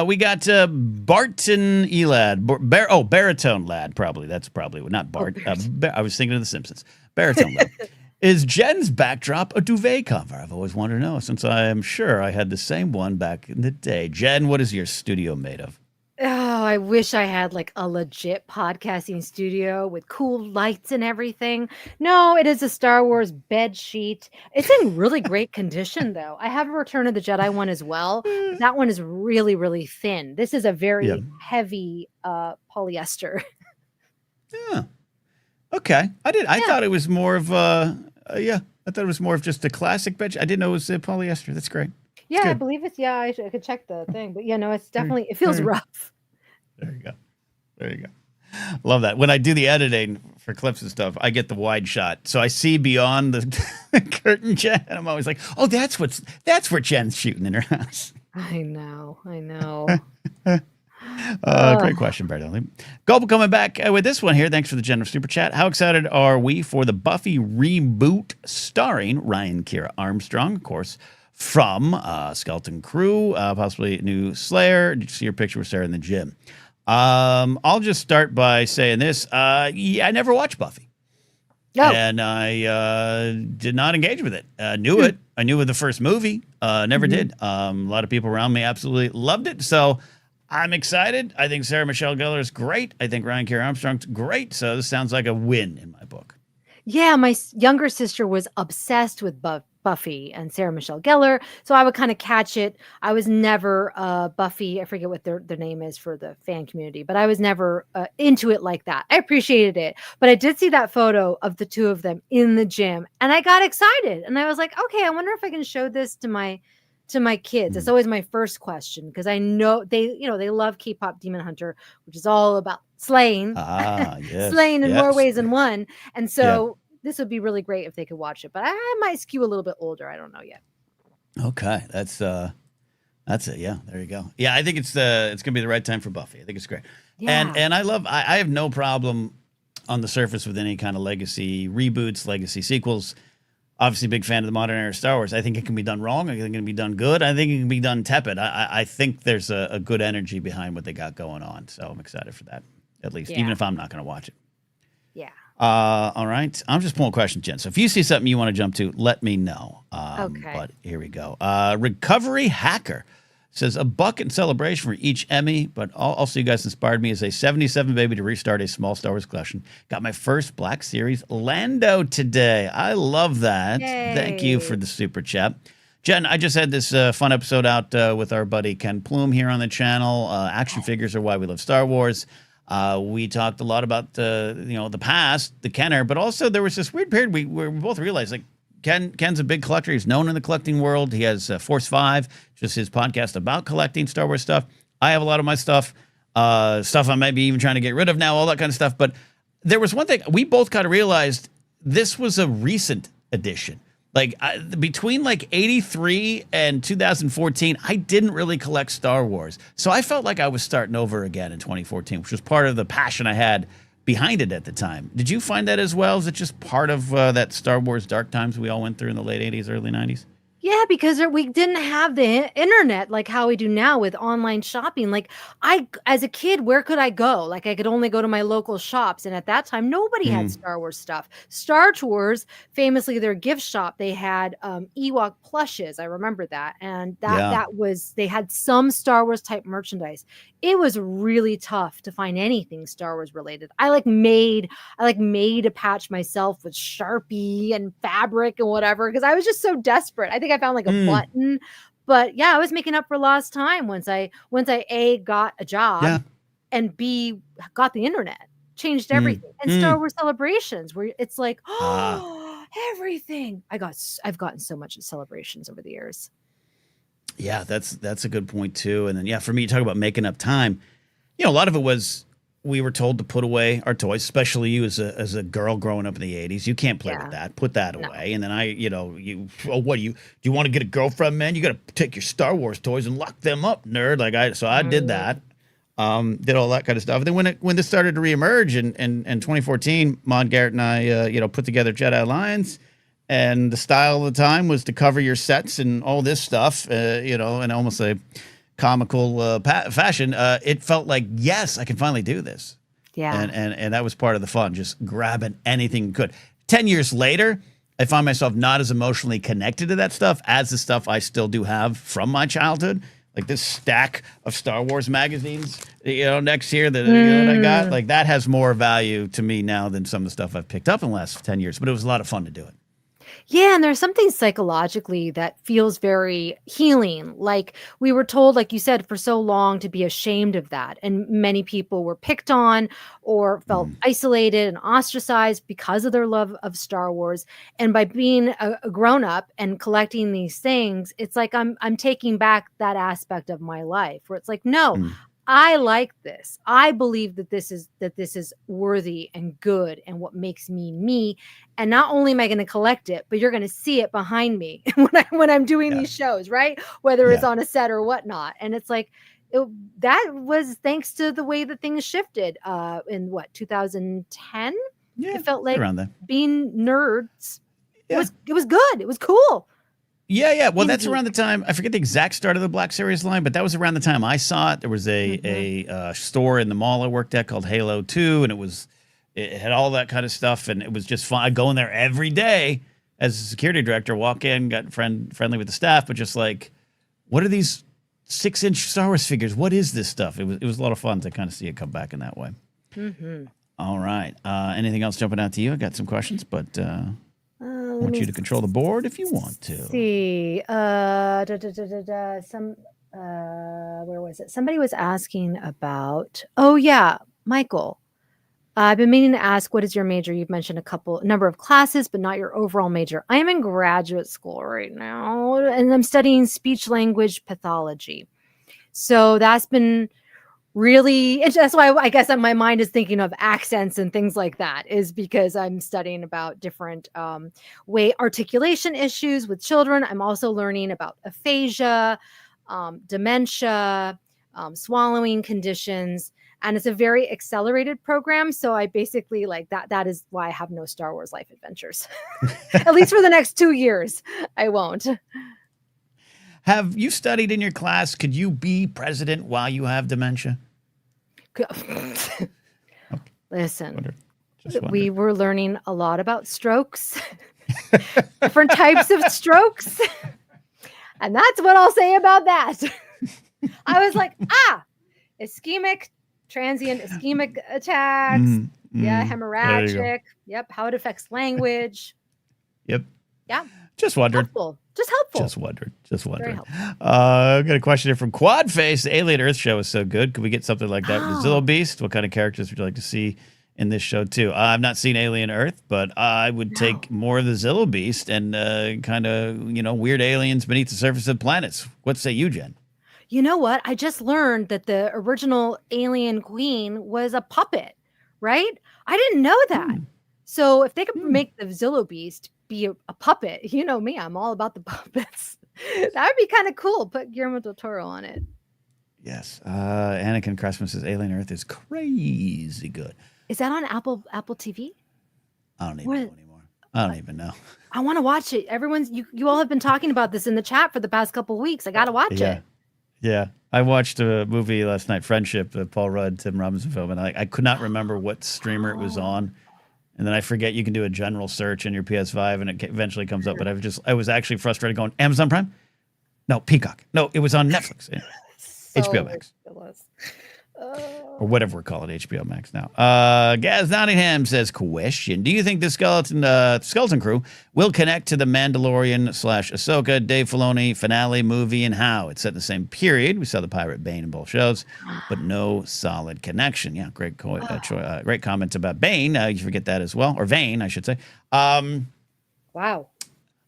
We got Barton Elad. Baritone Lad, probably. That's probably not Bart. I was thinking of The Simpsons. Baritone Lad. Is Jen's backdrop a duvet cover? I've always wanted to know, since I am sure I had the same one back in the day. Jen, what is your studio made of? Oh, I wish I had like a legit podcasting studio with cool lights and everything. No, it is a Star Wars bed sheet. It's in really great condition, though. I have a Return of the Jedi one as well. That one is really, really thin. This is a very heavy polyester. Yeah. Okay. I thought it was more of I thought it was more of just a classic bed. I didn't know it was polyester. That's great. Yeah, I believe it's. Yeah, I could check the thing, but it's definitely. It feels rough. There you go. Love that. When I do the editing for clips and stuff, I get the wide shot, so I see beyond the curtain, Jen, and I'm always like, "Oh, that's where Jen's shooting in her house." I know. Great question, Barry. Gulp coming back with this one here. Thanks for the generous super chat. How excited are we for the Buffy reboot starring Ryan Kira Armstrong, of course, from Skeleton Crew, possibly new Slayer? Did you see your picture with Sarah in the gym? I'll just start by saying this. I never watched Buffy. No. And I did not engage with it. Knew it. I knew of the first movie. Never did. A lot of people around me absolutely loved it. So I'm excited. I think Sarah Michelle Gellar is great. I think Ryan Kier Armstrong's great. So this sounds like a win in my book. Yeah, my younger sister was obsessed with Buffy and Sarah Michelle Gellar, so I would kind of catch it. I was never Buffy. I forget what their name is for the fan community, but I was never into it like that. I appreciated it, but I did see that photo of the two of them in the gym, and I got excited. And I was like, okay, I wonder if I can show this to my kids. It's always my first question because I know they love K-pop Demon Hunter, which is all about slaying, slaying in more ways than one. And so this would be really great if they could watch it, but I might skew a little bit older. I don't know yet. Okay. That's it. Yeah. There you go. Yeah. I think it's going to be the right time for Buffy. I think it's great. Yeah. And I have no problem on the surface with any kind of legacy reboots, legacy sequels. obviously big fan of the modern era Star Wars. I think it can be done wrong. I think it can be done good. I think it can be done tepid. I think there's a good energy behind what they got going on. So I'm excited for that, at least, even if I'm not going to watch it. Yeah. All right. I'm just pulling questions, Jen. So if you see something you want to jump to, let me know. Okay. But here we go. Recovery Hacker says a bucket in celebration for each Emmy, but also you guys inspired me as a 77 baby to restart a small Star Wars collection. Got my first Black Series Lando today. I love that. Yay. Thank you for the super chat. Jen, I just had this fun episode out with our buddy Ken Plume here on the channel. Action figures are why we love Star Wars. We talked a lot about the past, the Kenner, but also there was this weird period where we both realized like Ken's a big collector. He's known in the collecting world. He has Force 5, just his podcast about collecting Star Wars stuff. I have a lot of my stuff I might be even trying to get rid of now, all that kind of stuff. But there was one thing we both kind of realized: this was a recent addition. Like between like 83 and 2014, I didn't really collect Star Wars. So I felt like I was starting over again in 2014, which was part of the passion I had behind it at the time. Did you find that as well? Is it just part of that Star Wars dark times we all went through in the late 80s, early 90s? Yeah, because we didn't have the internet like how we do now with online shopping. Like as a kid, where could I go? Like I could only go to my local shops. And at that time, nobody had Star Wars stuff. Star Tours, famously their gift shop, they had Ewok plushes. I remember that. And that was, they had some Star Wars type merchandise. It was really tough to find anything Star Wars related. I made a patch myself with Sharpie and fabric and whatever, because I was just so desperate. I think I found like a button, but yeah, I was making up for lost time once I A, got a job, and B, got the internet. Changed everything. And Star Wars Celebrations, where it's like, everything. I've gotten so much at Celebrations over the years. Yeah, that's a good point too. And then for me, you talk about making up time. A lot of it was we were told to put away our toys, especially you as a girl growing up in the 80s. You can't play with that. Put that away. And then what do you want to get a girlfriend, man? You got to take your Star Wars toys and lock them up, nerd. I did that. Did all that kind of stuff. And then when this started to reemerge in 2014, Mon Garrett and I put together Jedi Alliance. And the style of the time was to cover your sets and all this stuff, in almost a comical fashion. It felt like, yes, I can finally do this. Yeah. And that was part of the fun, just grabbing anything you could. 10 years later, I find myself not as emotionally connected to that stuff as the stuff I still do have from my childhood. Like this stack of Star Wars magazines, next year that I got, like that has more value to me now than some of the stuff I've picked up in the last 10 years. But it was a lot of fun to do it. Yeah, and there's something psychologically that feels very healing. Like we were told, like you said, for so long to be ashamed of that. And many people were picked on or felt isolated and ostracized because of their love of Star Wars. And by being a grown-up and collecting these things, it's like I'm taking back that aspect of my life where it's like, no, I like this. I believe that this is worthy and good and what makes me me. And not only am I going to collect it, but you're going to see it behind me when I'm doing these shows, right? Whether it's on a set or whatnot. And it's like that was thanks to the way that things shifted in 2010. Yeah, it felt like around there. Being nerds. It was good. It was cool. Yeah. Well, that's around the time, I forget the exact start of the Black Series line, but that was around the time I saw it. There was a store in the mall I worked at called Halo 2, and it had all that kind of stuff, and it was just fun. I'd go in there every day as a security director, walk in, got friendly with the staff, but just like, what are these 6-inch Star Wars figures? What is this stuff? It was a lot of fun to kind of see it come back in that way. All right. Anything else jumping out to you? I got some questions, but... I want you to control the board if you want to. See, where was it? Somebody was asking about. Oh yeah, Michael. I've been meaning to ask, what is your major? You've mentioned number of classes, but not your overall major. I am in graduate school right now, and I'm studying speech language pathology. So that's been really, that's why I guess my mind is thinking of accents and things like that, is because I'm studying about different way articulation issues with children. I'm also learning about aphasia, dementia, swallowing conditions. and it's a very accelerated program. So I basically like that is why I have no Star Wars life adventures. At least for the next 2 years, I won't. Have you studied in your class? Could you be president while you have dementia? Okay. Listen, we were learning a lot about strokes, different types of strokes. And that's what I'll say about that. I was like, ischemic, transient ischemic attacks. Yeah, hemorrhagic. Yep. How it affects language. Yep. Yeah. Just wondered. Helpful. Just wondered. I got a question here from Quadface. The Alien Earth show is so good. Could we get something like that with Zillow Beast? What kind of characters would you like to see in this show too? I've not seen Alien Earth, but I would take more of the Zillow Beast and kind of, weird aliens beneath the surface of planets. What say you, Jen? You know what? I just learned that the original alien queen was a puppet, right? I didn't know that. So if they could make the Zillow Beast be a puppet, you know me, I'm all about the puppets. That would be kind of cool. Put Guillermo del Toro on it. Yes. Anakin Cressman says Alien Earth is crazy good. Is that on Apple TV? I don't even know anymore. I don't even know. I want to watch it. You all have been talking about this in the chat for the past couple of weeks. I got to watch it. Yeah. I watched a movie last night, Friendship, the Paul Rudd, Tim Robinson film, and I could not remember what streamer it was on. And then I forget you can do a general search in your PS5 and it eventually comes up. But I was actually frustrated going, Amazon Prime? No, Peacock. No, it was on Netflix. HBO Max. Or whatever we're calling HBO Max now. Gaz Nottingham says, question. Do you think the Skeleton Crew will connect to the Mandalorian / Ahsoka, Dave Filoni finale movie, and how? It's set in the same period. We saw the pirate Bane in both shows, but no solid connection. Yeah, great comments about Bane. You forget that as well. Or Vane, I should say. Wow.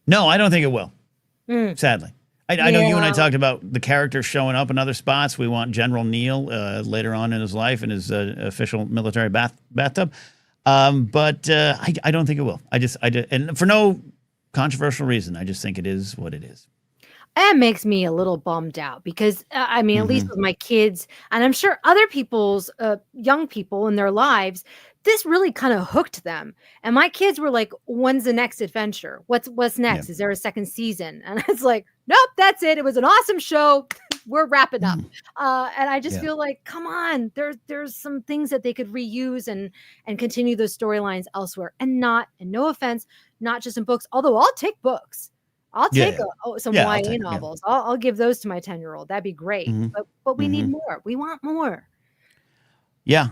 No, I don't think it will. Sadly. I know you and I talked about the character showing up in other spots. We want General Neil later on in his life in his official military bathtub. But I don't think it will. And for no controversial reason, I just think it is what it is. That makes me a little bummed out because, at least with my kids, and I'm sure other people's young people in their lives, this really kind of hooked them. And my kids were like, when's the next adventure? What's next? Is there a second season? And it's like, nope, that's it. It was an awesome show. We're wrapping up. And I just feel like, come on, there's some things that they could reuse and continue those storylines elsewhere. And no offense, not just in books, although I'll take books. I'll take some YA novels. I'll give those to my 10-year-old. That'd be great. But we need more. We want more. Yeah.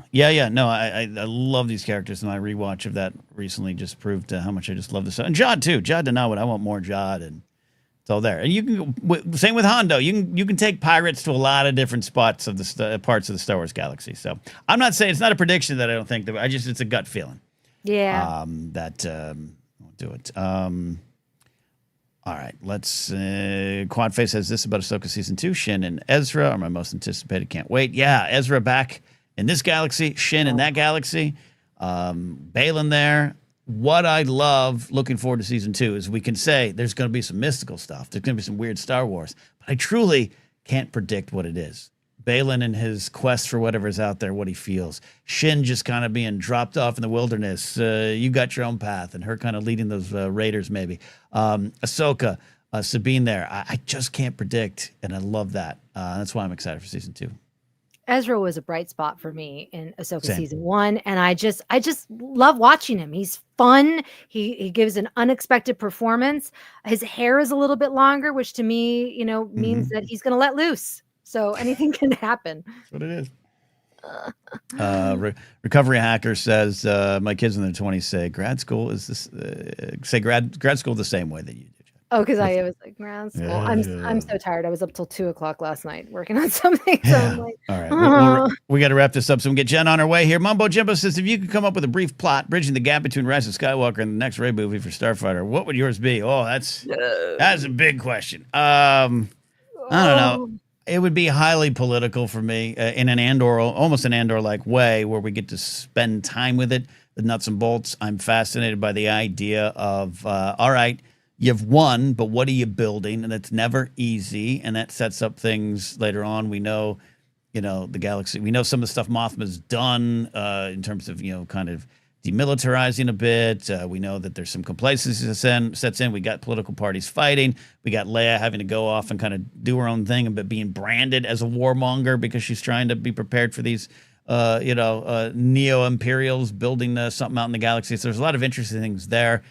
No, I love these characters, and my rewatch of that recently just proved how much I just love this. And Jod too. Jod Denawit. I want more Jod, and it's all there. And you can same with Hondo. You can take pirates to a lot of different spots of the parts of the Star Wars galaxy. So I'm not saying it's not a prediction that I don't think that. It's a gut feeling. Yeah. That won't do it. All right, let's. Quadface says this about Ahsoka season 2. Shin and Ezra are my most anticipated. Can't wait. Yeah, Ezra back in this galaxy, Shin in that galaxy, Baylan there. What I love, looking forward to season 2, is we can say there's going to be some mystical stuff. There's going to be some weird Star Wars, but I truly can't predict what it is. Baylan and his quest for whatever's out there, what he feels. Shin just kind of being dropped off in the wilderness. You got your own path, and her kind of leading those raiders maybe. Ahsoka, Sabine there. I just can't predict, and I love that. That's why I'm excited for season 2. Ezra was a bright spot for me in Ahsoka season 1, and I just love watching him. He's fun. He gives an unexpected performance. His hair is a little bit longer, which to me, means that he's going to let loose. So anything can happen. That's what it is. Recovery Hacker says, my kids in their 20s say grad school is this. Say grad school the same way that you do. Oh, because I was like grad school. Yeah. I'm so tired. I was up till 2:00 last night working on something. So I'm like, all right, we got to wrap this up so we can get Jen on our way here. Mumbo Jimbo says, if you could come up with a brief plot bridging the gap between Rise of Skywalker and the next Rey movie for Starfighter, what would yours be? Oh, that's a big question. I don't know. It would be highly political for me in an almost an Andor-like way, where we get to spend time with it, the nuts and bolts. I'm fascinated by the idea of, all right, you've won, but what are you building? And it's never easy, and that sets up things later on. We know the galaxy. We know some of the stuff Mothma's done in terms of, kind of demilitarizing a bit. We know that there's some complacency that sets in. We got political parties fighting. We got Leia having to go off and kind of do her own thing, but being branded as a warmonger because she's trying to be prepared for these, neo-imperials building something out in the galaxy. So there's a lot of interesting things there.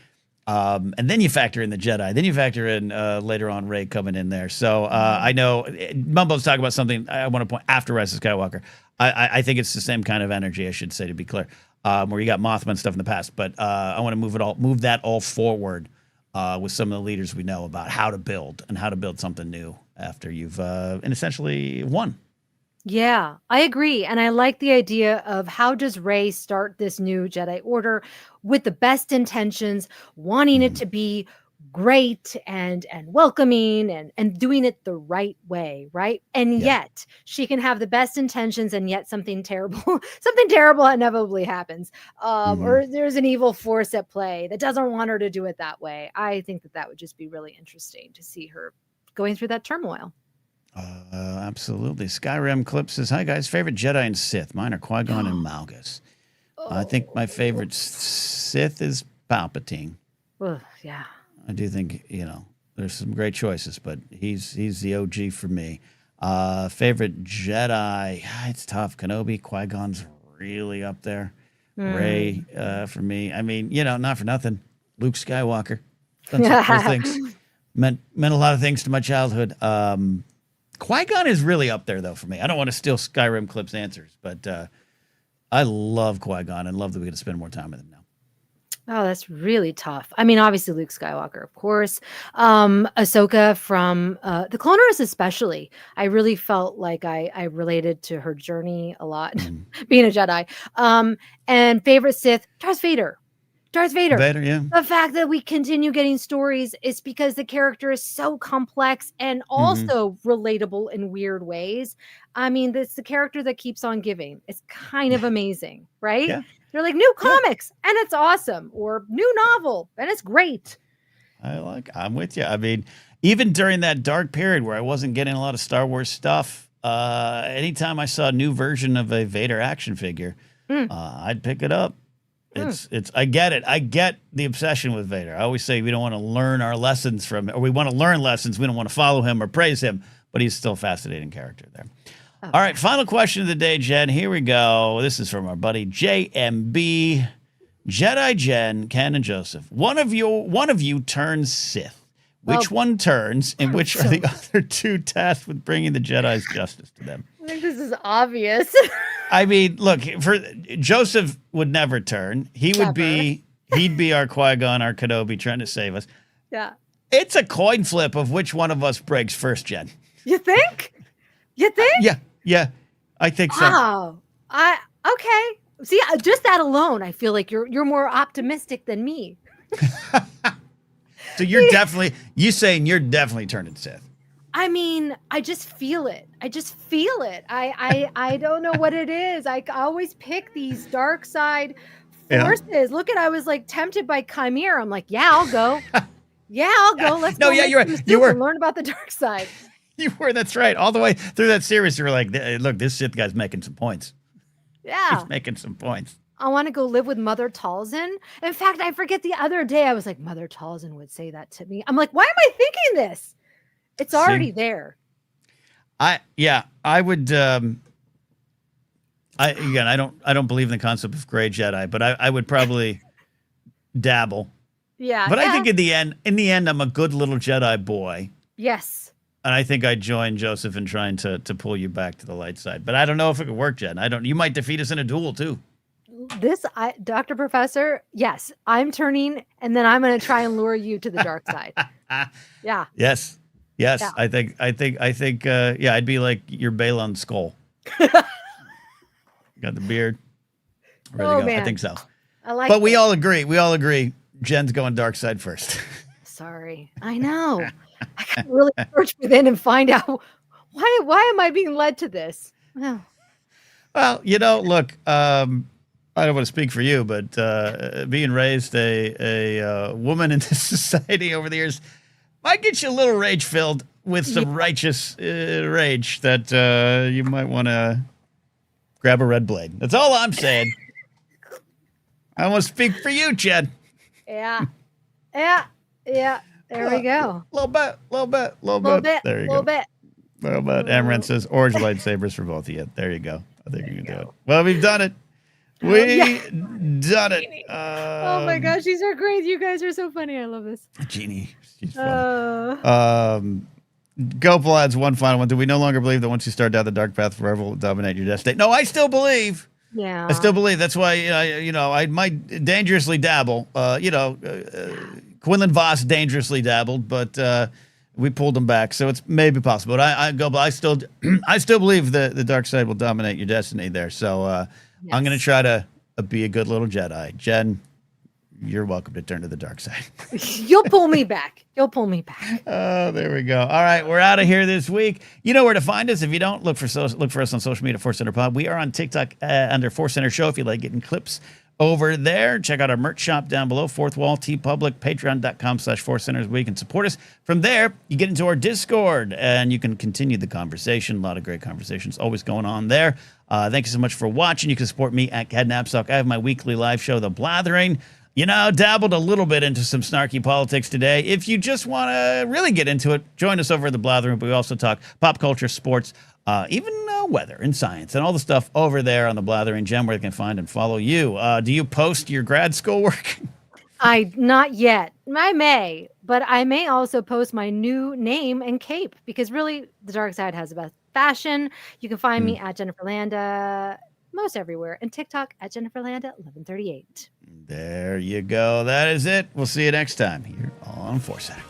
And then you factor in the Jedi. Then you factor in later on Rey coming in there. So I know Mumbo's talking about something I want to point after Rise of Skywalker. I think it's the same kind of energy, I should say, to be clear, where you got Mothma and stuff in the past. But I want to move that all forward with some of the leaders we know about how to build something new after you've and essentially won. Yeah, I agree. And I like the idea of how does Rey start this new Jedi Order with the best intentions, wanting it to be great and welcoming and doing it the right way, right? And yet she can have the best intentions and yet something terrible inevitably happens. Or there's an evil force at play that doesn't want her to do it that way. I think that would just be really interesting to see her going through that turmoil. Absolutely. Skyrim Clip says, hi guys, favorite Jedi and Sith. Mine are Qui-Gon and Malgus. I think my favorite Sith is Palpatine. Yeah. I do think, there's some great choices, but he's the OG for me. Favorite Jedi, it's tough. Kenobi, Qui-Gon's really up there. Rey, for me. I mean, not for nothing. Luke Skywalker. Done some cool things. Meant a lot of things to my childhood. Qui-Gon is really up there, though, for me. I don't want to steal Skyrim Clip's answers, but I love Qui-Gon and love that we get to spend more time with him now. Oh, that's really tough. I mean, obviously Luke Skywalker, of course. Ahsoka from the Clone Wars especially. I really felt like I related to her journey a lot, being a Jedi. And favorite Sith, Darth Vader. Vader, yeah. The fact that we continue getting stories is because the character is so complex and also relatable in weird ways. I mean, it's the character that keeps on giving. It's kind of amazing, right? Yeah. They're like new comics and it's awesome, or new novel and it's great. I'm with you. I mean, even during that dark period where I wasn't getting a lot of Star Wars stuff, anytime I saw a new version of a Vader action figure, I'd pick it up. I get it. I get the obsession with Vader. I always say we don't want to learn our lessons from him, or we want to learn lessons. We don't want to follow him or praise him, but he's still a fascinating character there. Okay. All right. Final question of the day, Jen. Here we go. This is from our buddy JMB. Jedi, Jen, Ken, and Joseph. One of you turns Sith. Which one turns, and which are the other two tasked with bringing the Jedi's justice to them? I think this is obvious. I mean, look, for Joseph would never turn. He'd be our Qui-Gon, our Kenobi trying to save us. Yeah. It's a coin flip of which one of us breaks first, Jen. You think? Yeah. I think so. Wow. Okay. See, just that alone, I feel like you're more optimistic than me. So you're definitely turning Sith. I mean, I just feel it. I don't know what it is. I always pick these dark side forces. Yeah. Look I was like tempted by Chimera. I'm like, yeah, I'll go. Let's go. You were learn about the dark side. You were. That's right. All the way through that series, you were like, look, this Sith guy's making some points. Yeah, he's making some points. I want to go live with Mother Talzin. In fact, I forget the other day I was like, Mother Talzin would say that to me. I'm like, why am I thinking this? It's already there. I would. I don't believe in the concept of gray Jedi, but I would probably dabble. Yeah. But I think in the end, I'm a good little Jedi boy. Yes. And I think I'd join Joseph in trying to pull you back to the light side. But I don't know if it could work, Jen. You might defeat us in a duel too. Dr. Professor, yes, I'm turning, and then I'm going to try and lure you to the dark side. Yeah. Yes. Yeah. I think, I'd be like your Balon skull. Got the beard. Ready to go. Man. I think so. I like But we all agree. Jen's going dark side first. Sorry. I know. I can really search within and find out why am I being led to this? Well, look, I don't want to speak for you, but being raised a woman in this society over the years might get you a little rage-filled with some righteous rage that you might want to grab a red blade. That's all I'm saying. I almost speak for you, Jen. Yeah. There we go. Little bit. There you go. Little bit. Amaranth says orange lightsabers for both of you. There you go. I think you can do it. Well, we've done it. Done it. Oh my gosh, these are great. You guys are so funny. I love this. Jeannie, she's funny. Gopal adds one final one. Do we no longer believe that once you start down the dark path, forever will dominate your destiny? No, I still believe. Yeah. I still believe. That's why, I might dangerously dabble. Quinlan Voss dangerously dabbled, but we pulled him back. So it's maybe possible. But I still believe that the dark side will dominate your destiny there. So yes. I'm going to try to be a good little Jedi. Jen, you're welcome to turn to the dark side. You'll pull me back. Oh, there we go. All right, we're out of here this week. You know where to find us. If you don't, look for us on social media, Force Center Pod. We are on TikTok under Force Center Show if you like getting clips over there. Check out our merch shop down below, Fourth Wall, TeePublic, patreon.com/Force Centers, where you can support us. From there, you get into our Discord, and you can continue the conversation. A lot of great conversations always going on there. Thank you so much for watching. You can support me at Cadnapsock. I have my weekly live show, The Blathering. Dabbled a little bit into some snarky politics today. If you just want to really get into it, join us over at The Blathering. But we also talk pop culture, sports, even weather and science and all the stuff over there on The Blathering. Jen, where they can find and follow you. Do you post your grad school work? Not yet. I may, but I may also post my new name and cape, because really the dark side has the best fashion. You can find me at Jennifer Landa most everywhere, and TikTok at Jennifer Landa 1138. There you go. That is it. We'll see you next time here on Force Center.